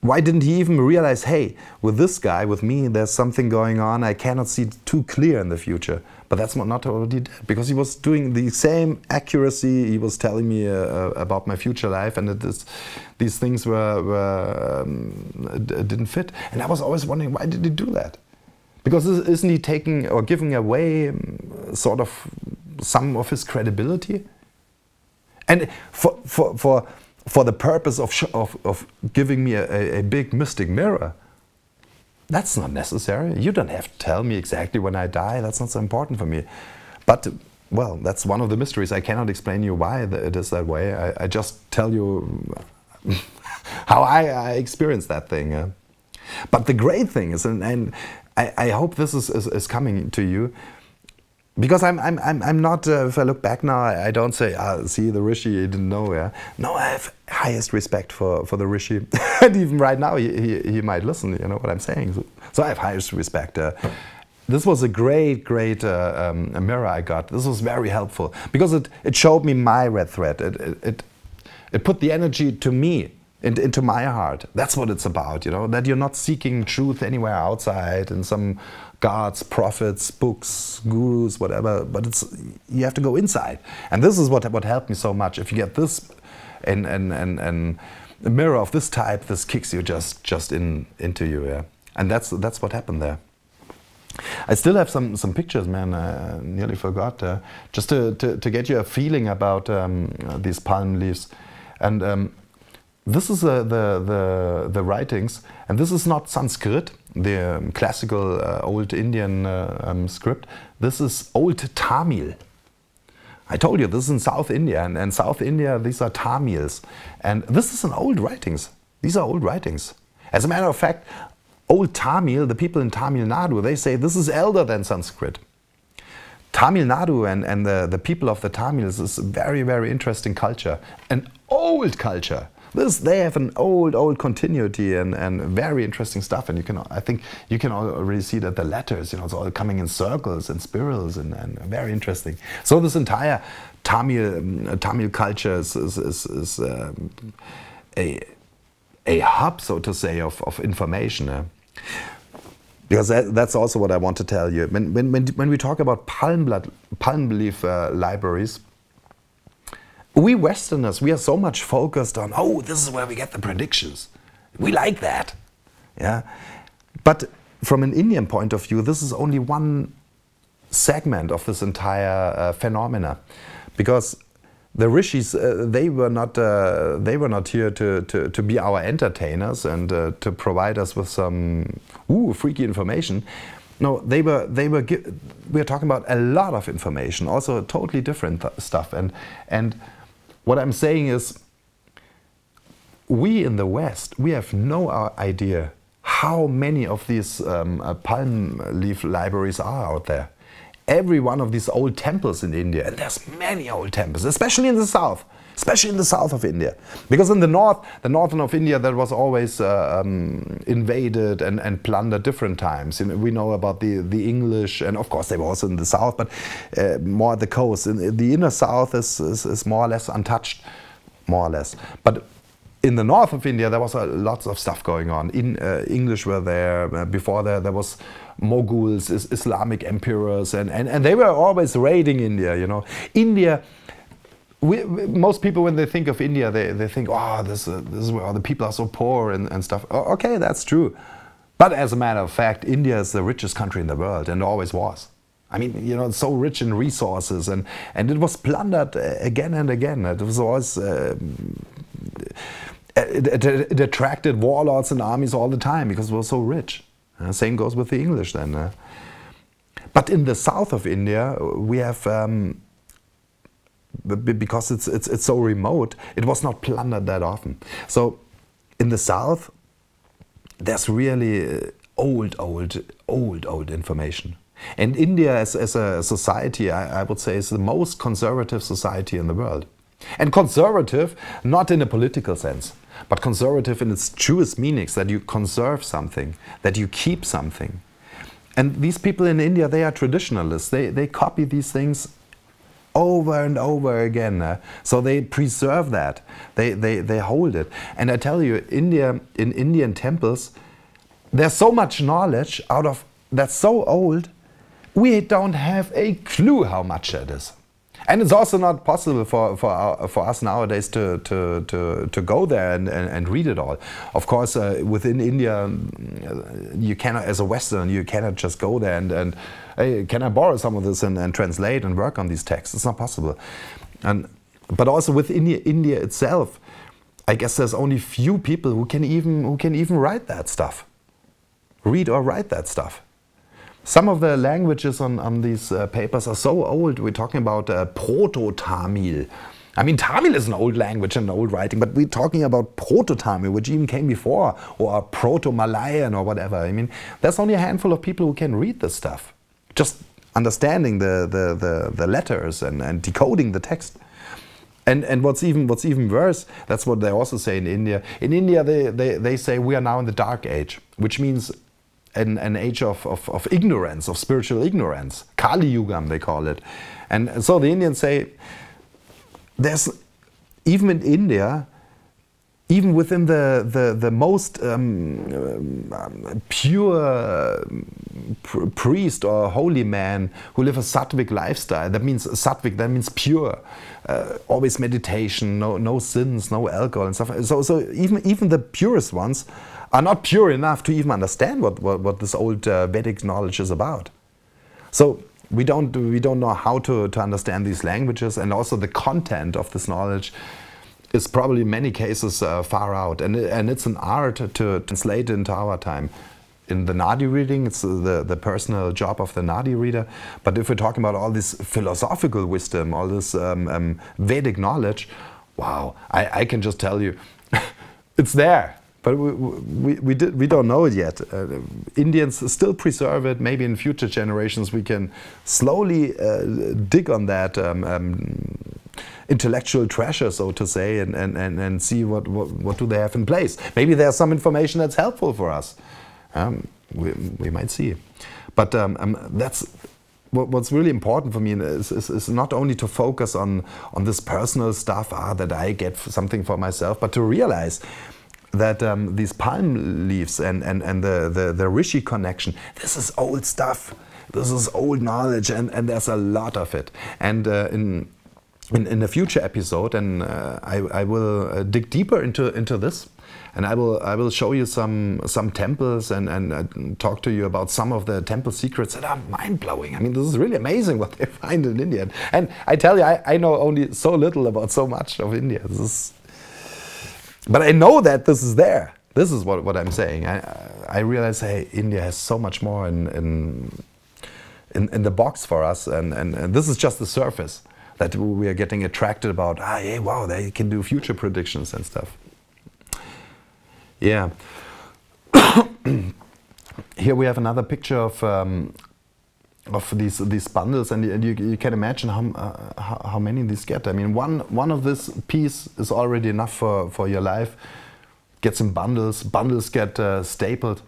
why didn't he even realize, hey, with this guy, with me, there's something going on. I cannot see too clear in the future. But that's not what he did, because he was doing the same accuracy. He was telling me about my future life, and these things didn't fit. And I was always wondering, why did he do that? Because isn't he taking or giving away sort of some of his credibility? And for the purpose of giving me a big mystic mirror, that's not necessary. You don't have to tell me exactly when I die. That's not so important for me. But, well, that's one of the mysteries. I cannot explain you why it is that way. I just tell you how I experience that thing. But the great thing is, and I hope this is coming to you, because I'm not, if I look back now, I don't say, see, the Rishi, he didn't know. Yeah? No, I have highest respect for the Rishi. And even right now, he might listen, you know what I'm saying. So I have highest respect. This was a great mirror I got. This was very helpful, because it showed me my red thread. It put the energy to me, into my heart. That's what it's about, you know, that you're not seeking truth anywhere outside in some gods, prophets, books, gurus, whatever, but you have to go inside. And this is what helped me so much. If you get this and a mirror of this type, this kicks you just into you, yeah. And that's what happened there. I still have some pictures, man. I nearly forgot. Just to get you a feeling about these palm leaves. And this is the writings, and this is not Sanskrit, the classical old Indian script. This is old Tamil. I told you, this is in South India, and South India, these are Tamils. And this is in old writings. These are old writings. As a matter of fact, old Tamil, the people in Tamil Nadu, they say this is elder than Sanskrit. Tamil Nadu and the people of the Tamils is a very, very interesting culture, an old culture. They have an old continuity and very interesting stuff, and I think you can already see that the letters, you know, it's all coming in circles and spirals and very interesting. So this entire Tamil culture is a hub, so to say, of information. Because that's also what I want to tell you. When we talk about palm leaf libraries, we Westerners, we are so much focused on, oh, this is where we get the predictions. We like that. Yeah? But from an Indian point of view, this is only one segment of this entire phenomena. Because the rishis, they were not here to be our entertainers and to provide us with some freaky information. No, we're talking about a lot of information, also totally different stuff. And what I'm saying is, we in the West, we have no idea how many of these palm leaf libraries are out there. Every one of these old temples in India, and there's many old temples, especially in the south of India. Because in the northern of India, that was always invaded and plundered different times. You know, we know about the English, and of course they were also in the south, but more at the coast. The inner south is more or less untouched, more or less. But in the north of India, there was lots of stuff going on. English were there. Before there was Moguls, Islamic emperors, and they were always raiding India, you know. India, most people, when they think of India, they think, oh, this is where the people are so poor and stuff. Okay, that's true. But as a matter of fact, India is the richest country in the world, and always was. I mean, you know, it's so rich in resources, and it was plundered again and again. It was always... It attracted warlords and armies all the time because it was so rich. Same goes with the English then. But in the south of India, we have, because it's so remote, it was not plundered that often. So in the south, there's really old information. And India as a society, I would say, is the most conservative society in the world. And conservative, not in a political sense, but conservative in its truest meanings, that you conserve something, that you keep something. And these people in India, they are traditionalists. They copy these things over and over again. So they preserve that. They hold it. And I tell you, India, in Indian temples, there's so much knowledge that's so old, we don't have a clue how much it is. And it's also not possible for us nowadays to go there and read it all. Of course, within India, you cannot, as a Western, you cannot just go there and hey, can I borrow some of this and translate and work on these texts? It's not possible. But also within India itself, I guess there's only few people who can even write that stuff, read or write that stuff. Some of the languages on these papers are so old. We're talking about Proto-Tamil. I mean, Tamil is an old language and an old writing, but we're talking about Proto-Tamil, which even came before, or Proto-Malayan or whatever. I mean, there's only a handful of people who can read this stuff. Just understanding the letters and decoding the text. And what's even worse, that's what they also say in India. In India, they say we are now in the dark age, which means an age of ignorance, of spiritual ignorance. Kali Yugam, they call it. And so the Indians say, there's, even in India, even within the most pure priest or holy man who live a sattvic lifestyle, that means sattvic, that means pure, always meditation, no sins, no alcohol and stuff. So even the purest ones are not pure enough to even understand what this old Vedic knowledge is about. So we don't know how to understand these languages, and also the content of this knowledge is probably in many cases far out, and it's an art to translate into our time. In the Nadi reading, it's the personal job of the Nadi reader. But if we're talking about all this philosophical wisdom, all this Vedic knowledge, wow, I can just tell you, it's there. But we don't know it yet. Indians still preserve it. Maybe in future generations we can slowly dig on that intellectual treasure, so to say, and see what do they have in place. Maybe there's some information that's helpful for us. We might see. But that's what's really important for me is not only to focus on this personal stuff, that I get something for myself, but to realize that these palm leaves and the Rishi connection, this is old stuff, this is old knowledge, and there's a lot of it. And in a future episode, and I will dig deeper into this, and I will show you some temples and talk to you about some of the temple secrets that are mind-blowing. I mean, this is really amazing what they find in India. And I tell you, I know only so little about so much of India. But I know that this is there. This is what I'm saying. I realize, hey, India has so much more in the box for us, and this is just the surface that we are getting attracted about. Hey, wow, they can do future predictions and stuff. Yeah. Here we have another picture of these bundles, and you can imagine how many these get. I mean, one of this piece is already enough for your life. Get some bundles. Bundles get stapled.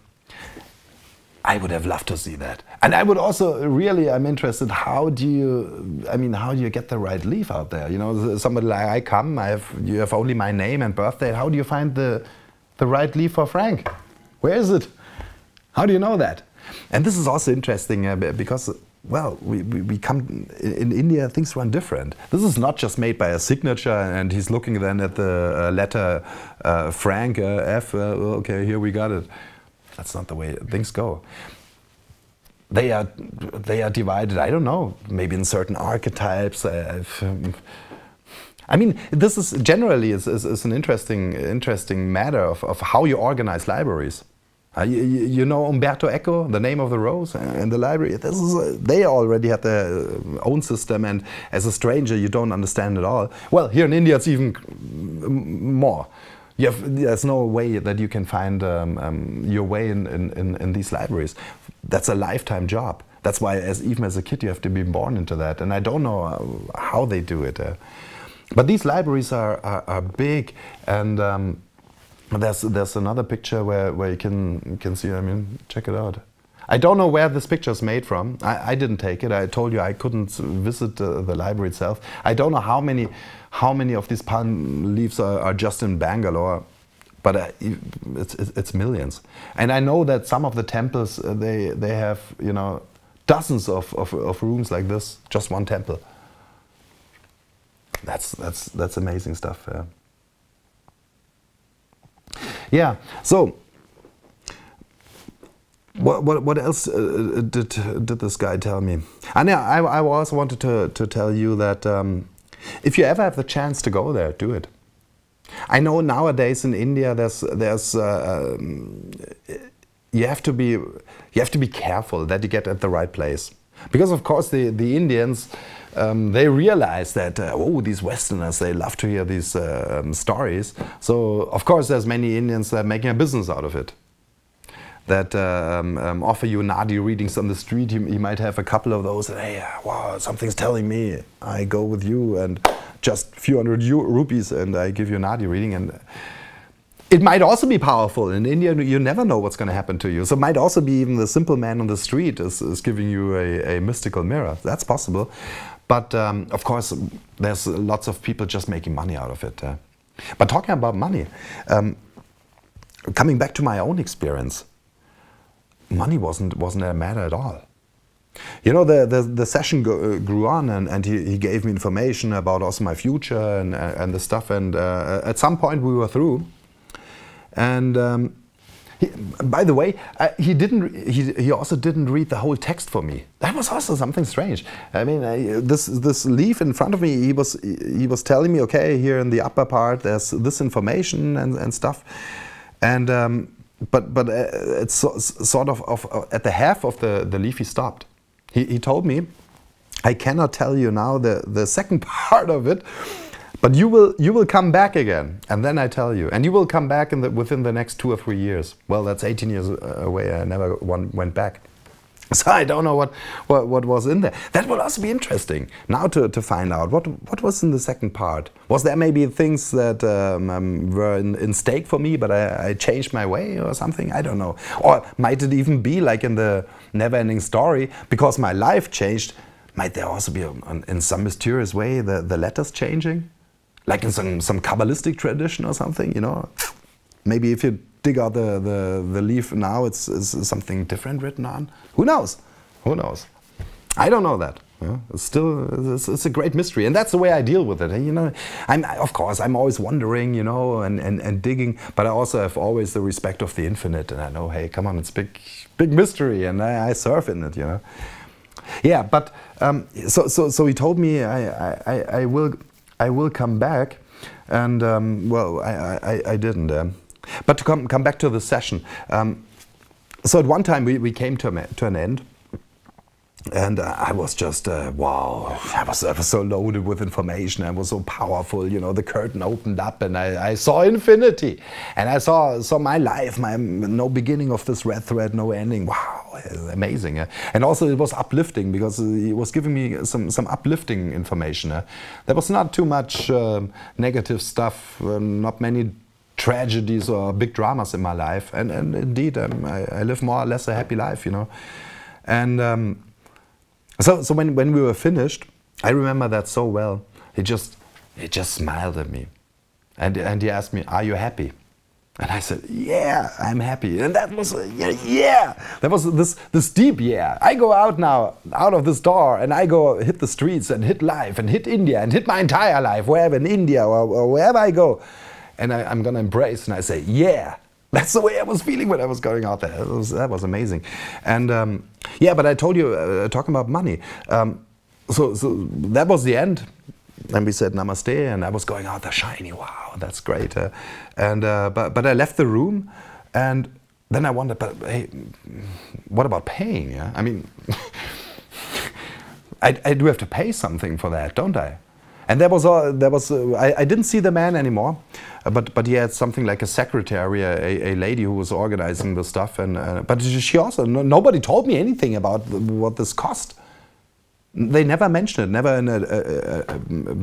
I would have loved to see that. And I would also really, I'm interested, how do you get the right leaf out there? You know, somebody like I come, you have only my name and birthday. How do you find the right leaf for Frank? Where is it? How do you know that? And this is also interesting because, well, we come, in India things run different. This is not just made by a signature and he's looking then at the letter Frank, F, okay, here we got it. That's not the way things go. They are divided, I don't know, maybe in certain archetypes. I mean, this is generally is an interesting matter of how you organize libraries. You know Umberto Eco, The Name of the Rose, in the library. They already had their own system, and as a stranger you don't understand it all. Well, here in India it's even more. There's no way that you can find your way in these libraries. That's a lifetime job. That's why even as a kid you have to be born into that. And I don't know how they do it. But these libraries are big, and there's another picture where you can see, I mean, check it out. I don't know where this picture is made from. I didn't take it. I told you I couldn't visit the library itself. I don't know how many of these palm leaves are just in Bangalore, but it's millions. And I know that some of the temples they have, you know, dozens of rooms like this, just one temple. That's amazing stuff. Yeah. So what else did this guy tell me? And yeah, I also wanted to tell you that if you ever have the chance to go there, do it. I know nowadays in India you have to be careful that you get at the right place, because of course the Indians they realize that these Westerners, they love to hear these stories. So of course there's many Indians that are making a business out of it, that offer you Nadi readings on the street. You might have a couple of those, and hey, wow, something's telling me, I go with you, and just a few hundred rupees and I give you a Nadi reading. And it might also be powerful. In India you never know what's going to happen to you. So it might also be even the simple man on the street is giving you a mystical mirror. That's possible. But of course there's lots of people just making money out of it. But talking about money, coming back to my own experience, money wasn't a matter at all. You know, the session grew on, and he gave me information about also my future and the stuff. And at some point we were through. And by the way, he also didn't read the whole text for me. That was also something strange. I mean, this leaf in front of me, he was telling me, okay, here in the upper part there's this information and stuff. And but it's sort of at the half of the leaf he stopped. He told me, I cannot tell you now the second part of it, but you will come back again, and then I tell you, and you will come back within the next 2 or 3 years. Well, that's 18 years away. I never went back. So I don't know what was in there. That would also be interesting now to find out what was in the second part. Was there maybe things that were in stake for me, but I changed my way or something? I don't know. Or might it even be like in the never-ending story, because my life changed, might there also be in some mysterious way the letters changing? Like in some Kabbalistic tradition or something, you know? Maybe if you dig out the leaf now, it's something different written on. Who knows? Who knows? I don't know that. Yeah? It's a great mystery, and that's the way I deal with it. And, you know, of course I'm always wondering, you know, and digging, but I also have always the respect of the infinite, and I know, hey, come on, it's big mystery, and I surf in it, you know. Yeah, but so he told me I will come back, and well, I didn't. But to come back to the session, so at one time we came to an end, and I was just wow! I was so loaded with information. I was so powerful. You know, the curtain opened up, and I saw infinity, and I saw my life, no beginning of this red thread, no ending. Wow, amazing! And also it was uplifting, because he was giving me some uplifting information. There was not too much negative stuff, not many tragedies or big dramas in my life, and indeed I live more or less a happy life, you know. And so when we were finished, I remember that so well. He just smiled at me, and he asked me, "Are you happy?" And I said, "Yeah, I'm happy." And that was yeah. That was this deep yeah. I go out now, out of this door, and I go hit the streets and hit life and hit India and hit my entire life, wherever in India or wherever I go. And I'm gonna embrace, and I say, "Yeah." That's the way I was feeling when I was going out there. That was amazing. And yeah, but I told you, talking about money. So that was the end. And we said namaste, and I was going out there shiny. Wow, that's great. But I left the room, and then I wondered, but hey, what about paying? Yeah? I mean, I do have to pay something for that, don't I? And I didn't see the man anymore, but he had something like a secretary, a lady who was organizing the stuff, but she also, nobody told me anything about what this cost. They never mentioned it, never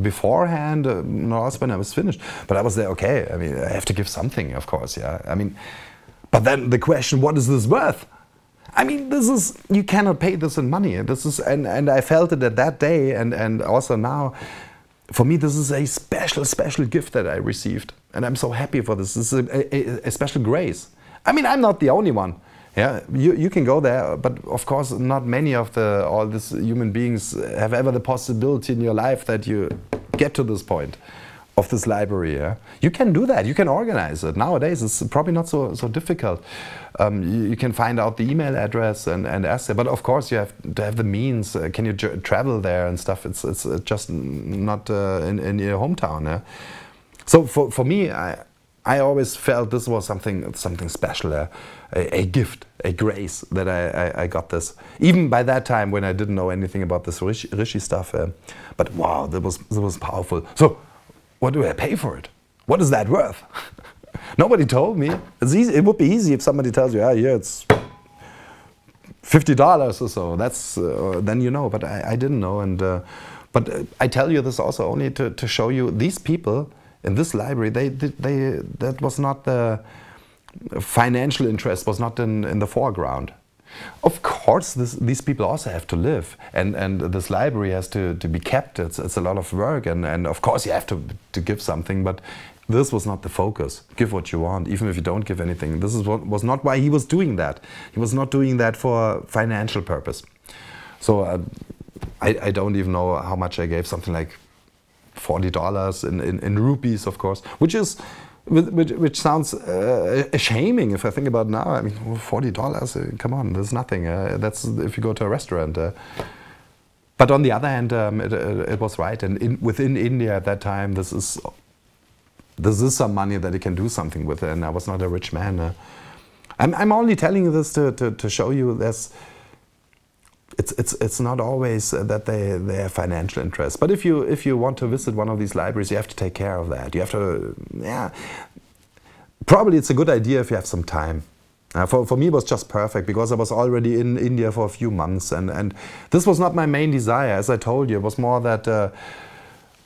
beforehand, nor when I was finished. But I was there, okay, I mean, I have to give something, of course, yeah. I mean, but then the question, what is this worth? I mean, you cannot pay this in money. And I felt it at that day, and also now. For me, this is a special gift that I received. And I'm so happy for this. This is a special grace. I mean, I'm not the only one. Yeah, you can go there, but of course not many of all these human beings have ever the possibility in your life that you get to this point of this library. Yeah? You can do that, you can organize it. Nowadays it's probably not so difficult. You can find out the email address and ask them, but of course you have to have the means. Can you travel there and stuff? It's just not in your hometown. Yeah? So for me, I always felt this was something special, a gift, a grace that I got this. Even by that time when I didn't know anything about this Rishi stuff. But wow, that was powerful. So what do I pay for it? What is that worth? Nobody told me. It's easy. It would be easy if somebody tells you, yeah, it's $50 or so. That's then you know. But I didn't know. And but I tell you this also only to show you these people in this library. That was not the financial interest was not in the foreground. Of course, these people also have to live, and this library has to be kept. It's a lot of work, and of course you have to give something, but this was not the focus. Give what you want, even if you don't give anything. This was not why he was doing that. He was not doing that for financial purpose. So I don't even know how much I gave, something like $40 in rupees, of course, which sounds shaming if I think about it now. I mean, $40, come on, there's nothing. That's if you go to a restaurant. But on the other hand, it was right. And within India at that time, this is some money that you can do something with. And I was not a rich man. I'm only telling you this to show you this. It's not always that they have financial interest. But if you want to visit one of these libraries, you have to take care of that. You have to, yeah. Probably it's a good idea if you have some time. For me, it was just perfect because I was already in India for a few months, and this was not my main desire. As I told you, it was more that,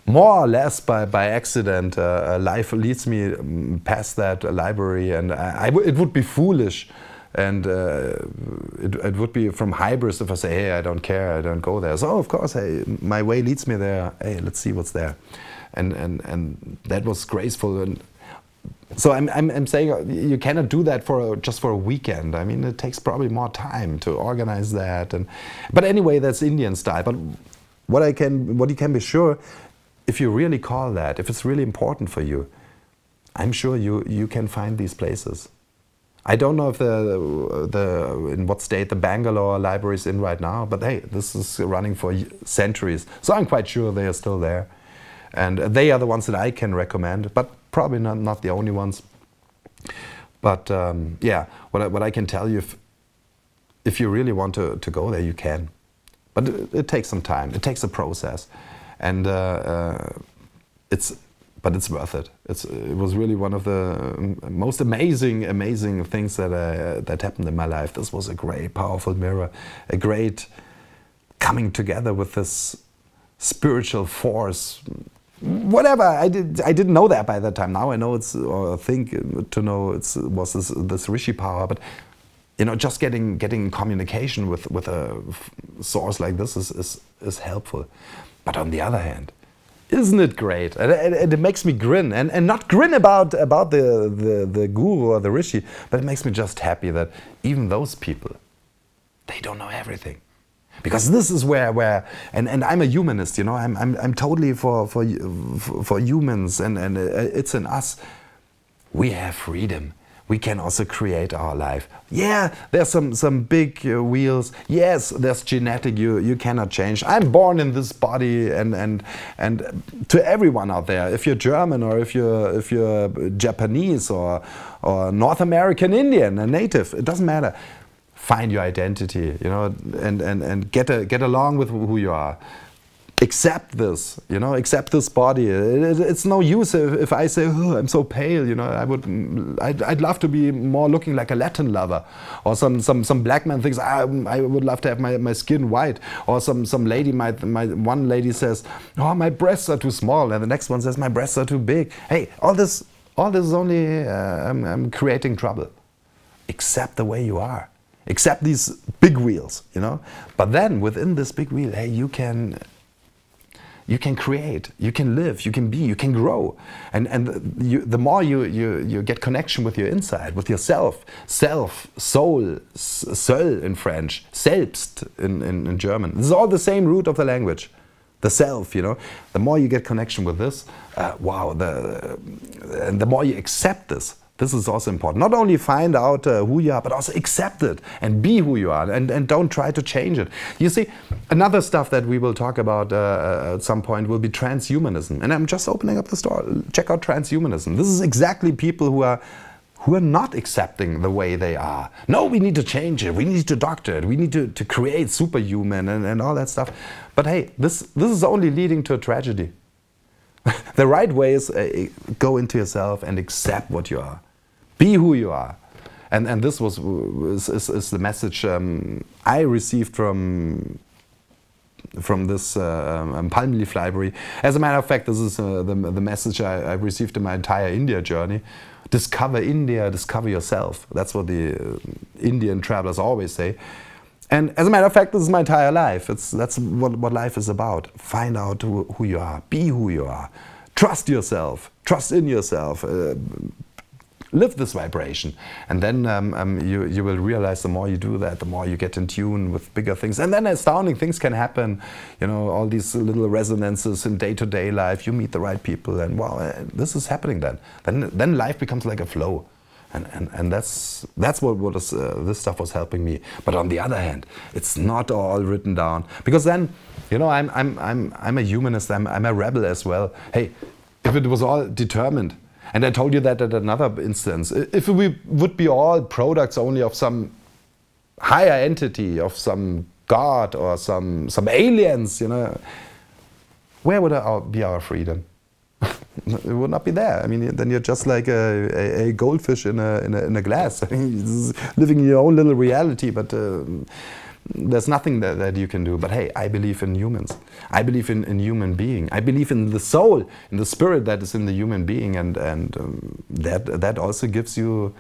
more or less by accident, life leads me past that library, and it would be foolish. And it would be from hybris if I say, hey, I don't care, I don't go there. So of course, hey, my way leads me there. Hey, let's see what's there, and that was graceful. And so I'm saying you cannot do that just for a weekend. I mean, it takes probably more time to organize that. But anyway, that's Indian style. But what you can be sure, if you really call that, if it's really important for you, I'm sure you can find these places. I don't know if in what state the Bangalore library is in right now, but hey, this is running for centuries, so I'm quite sure they are still there, and they are the ones that I can recommend, but probably not the only ones. But yeah, what I can tell you, if you really want to go there, you can, but it takes some time. It takes a process, and but it's worth it. It was really one of the most amazing things that happened in my life. This was a great, powerful mirror, a great coming together with this spiritual force whatever. I didn't know that by that time. Now I know it's, or think to know it was this rishi power. But you know, just getting in communication with a source like this is helpful. But on the other hand, isn't it great? And it makes me grin, and not grin about the guru or the rishi, but it makes me just happy that even those people, they don't know everything. Because this is where and I'm a humanist, you know. I'm totally for humans, and it's in us. We have freedom. We can also create our life. Yeah, there's some big wheels. Yes, there's genetic. You cannot change. I'm born in this body, and to everyone out there, if you're German or if you're Japanese or North American Indian, a native, it doesn't matter. Find your identity, you know, and get along with who you are. Accept this, you know, accept this body. It's no use if I say, oh, I'm so pale, you know. I'd love to be more looking like a Latin lover, or some black man thinks I would love to have my skin white, or some lady one lady says, oh, my breasts are too small, and the next one says my breasts are too big. Hey, all this is only I'm creating trouble. Accept the way you are. Accept these big wheels, you know. But then within this big wheel, hey, you can create, you can live, you can be, you can grow, and the more you get connection with your inside, with yourself, soul, Soul in French, selbst in German. This is all the same root of the language, the self, you know. The more you get connection with this, wow, and the more you accept this. This is also important. Not only find out who you are, but also accept it and be who you are, and don't try to change it. You see, another stuff that we will talk about at some point will be transhumanism. And I'm just opening up the store. Check out transhumanism. This is exactly people who are not accepting the way they are. No, we need to change it. We need to doctor it. We need to create superhuman and all that stuff. But hey, this is only leading to a tragedy. The right way is go into yourself and accept what you are. Be who you are. And this is the message I received from this palm leaf library. As a matter of fact, this is the message I received in my entire India journey. Discover India, discover yourself. That's what the Indian travelers always say. And as a matter of fact, this is my entire life. That's what life is about. Find out who you are. Be who you are. Trust yourself. Trust in yourself. Live this vibration. And then you will realize the more you do that, the more you get in tune with bigger things. And then astounding things can happen. You know, all these little resonances in day-to-day life. You meet the right people, and wow, this is happening then. Then life becomes like a flow. And that's what this stuff was helping me. But on the other hand, it's not all written down, because then, you know, I'm a humanist. I'm a rebel as well. Hey, if it was all determined, and I told you that at another instance, if we would be all products only of some higher entity, of some god or some aliens, you know, where would be our freedom? It would not be there. I mean, then you're just like a goldfish in a glass. I mean, living in your own little reality, but there's nothing that you can do. But hey, I believe in humans. I believe in human being. I believe in the soul, in the spirit that is in the human being, and that also gives you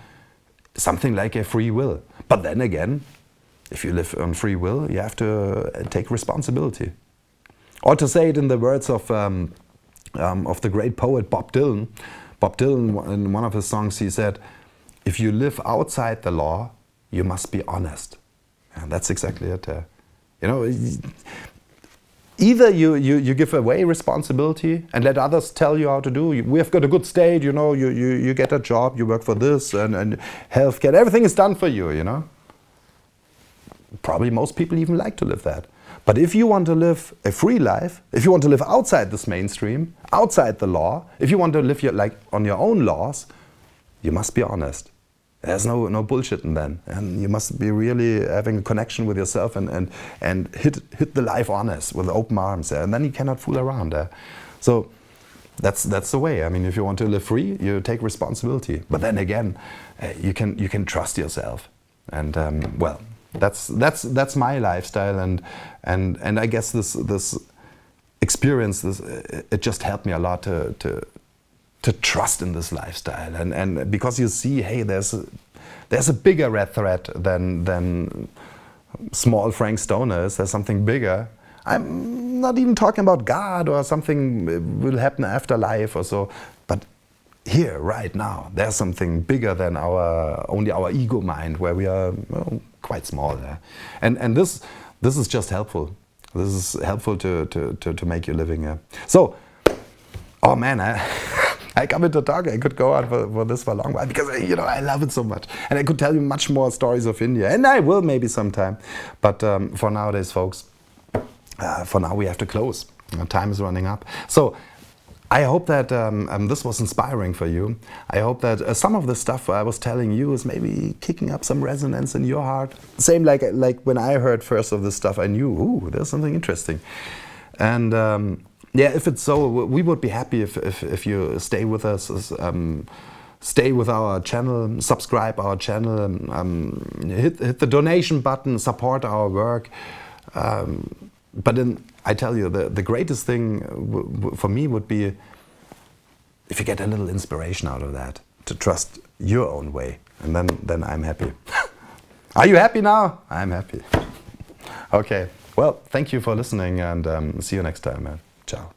something like a free will. But then again, if you live on free will, you have to take responsibility. Or to say it in the words of the great poet Bob Dylan. Bob Dylan, in one of his songs, he said, if you live outside the law, you must be honest. And that's exactly it. You know, either you give away responsibility and let others tell you how to do. We have got a good state, you know, you get a job, you work for this, and healthcare, everything is done for you, you know. Probably most people even like to live that. But if you want to live a free life, if you want to live outside this mainstream, outside the law, if you want to live on your own laws, you must be honest. There's no bullshit in that. And you must be really having a connection with yourself and hit the life honest with open arms. And then you cannot fool around. So that's the way. I mean, if you want to live free, you take responsibility. But then again, you can trust yourself. And well, that's my lifestyle, and I guess this experience this, it just helped me a lot to trust in this lifestyle, and because you see, hey, there's a bigger red thread than small Frank Stoner is. There's something bigger. I'm not even talking about God or something will happen after life or so, but here, right now, there's something bigger than only our ego mind, where we are quite small. And this is just helpful. This is helpful to make your living. So, oh man, I come into talk. I could go on for this for a long while, because I love it so much, and I could tell you much more stories of India, and I will maybe sometime. But for nowadays, folks, for now we have to close. Time is running up. So I hope that this was inspiring for you. I hope that some of the stuff I was telling you is maybe kicking up some resonance in your heart. Same like when I heard first of this stuff, I knew, ooh, there's something interesting. And yeah, if it's so, we would be happy if you stay with us, stay with our channel, subscribe our channel, hit the donation button, support our work. But then I tell you, the greatest thing for me would be if you get a little inspiration out of that, to trust your own way, and then I'm happy. Are you happy now? I'm happy. Okay, well, thank you for listening, and see you next time, man. Ciao.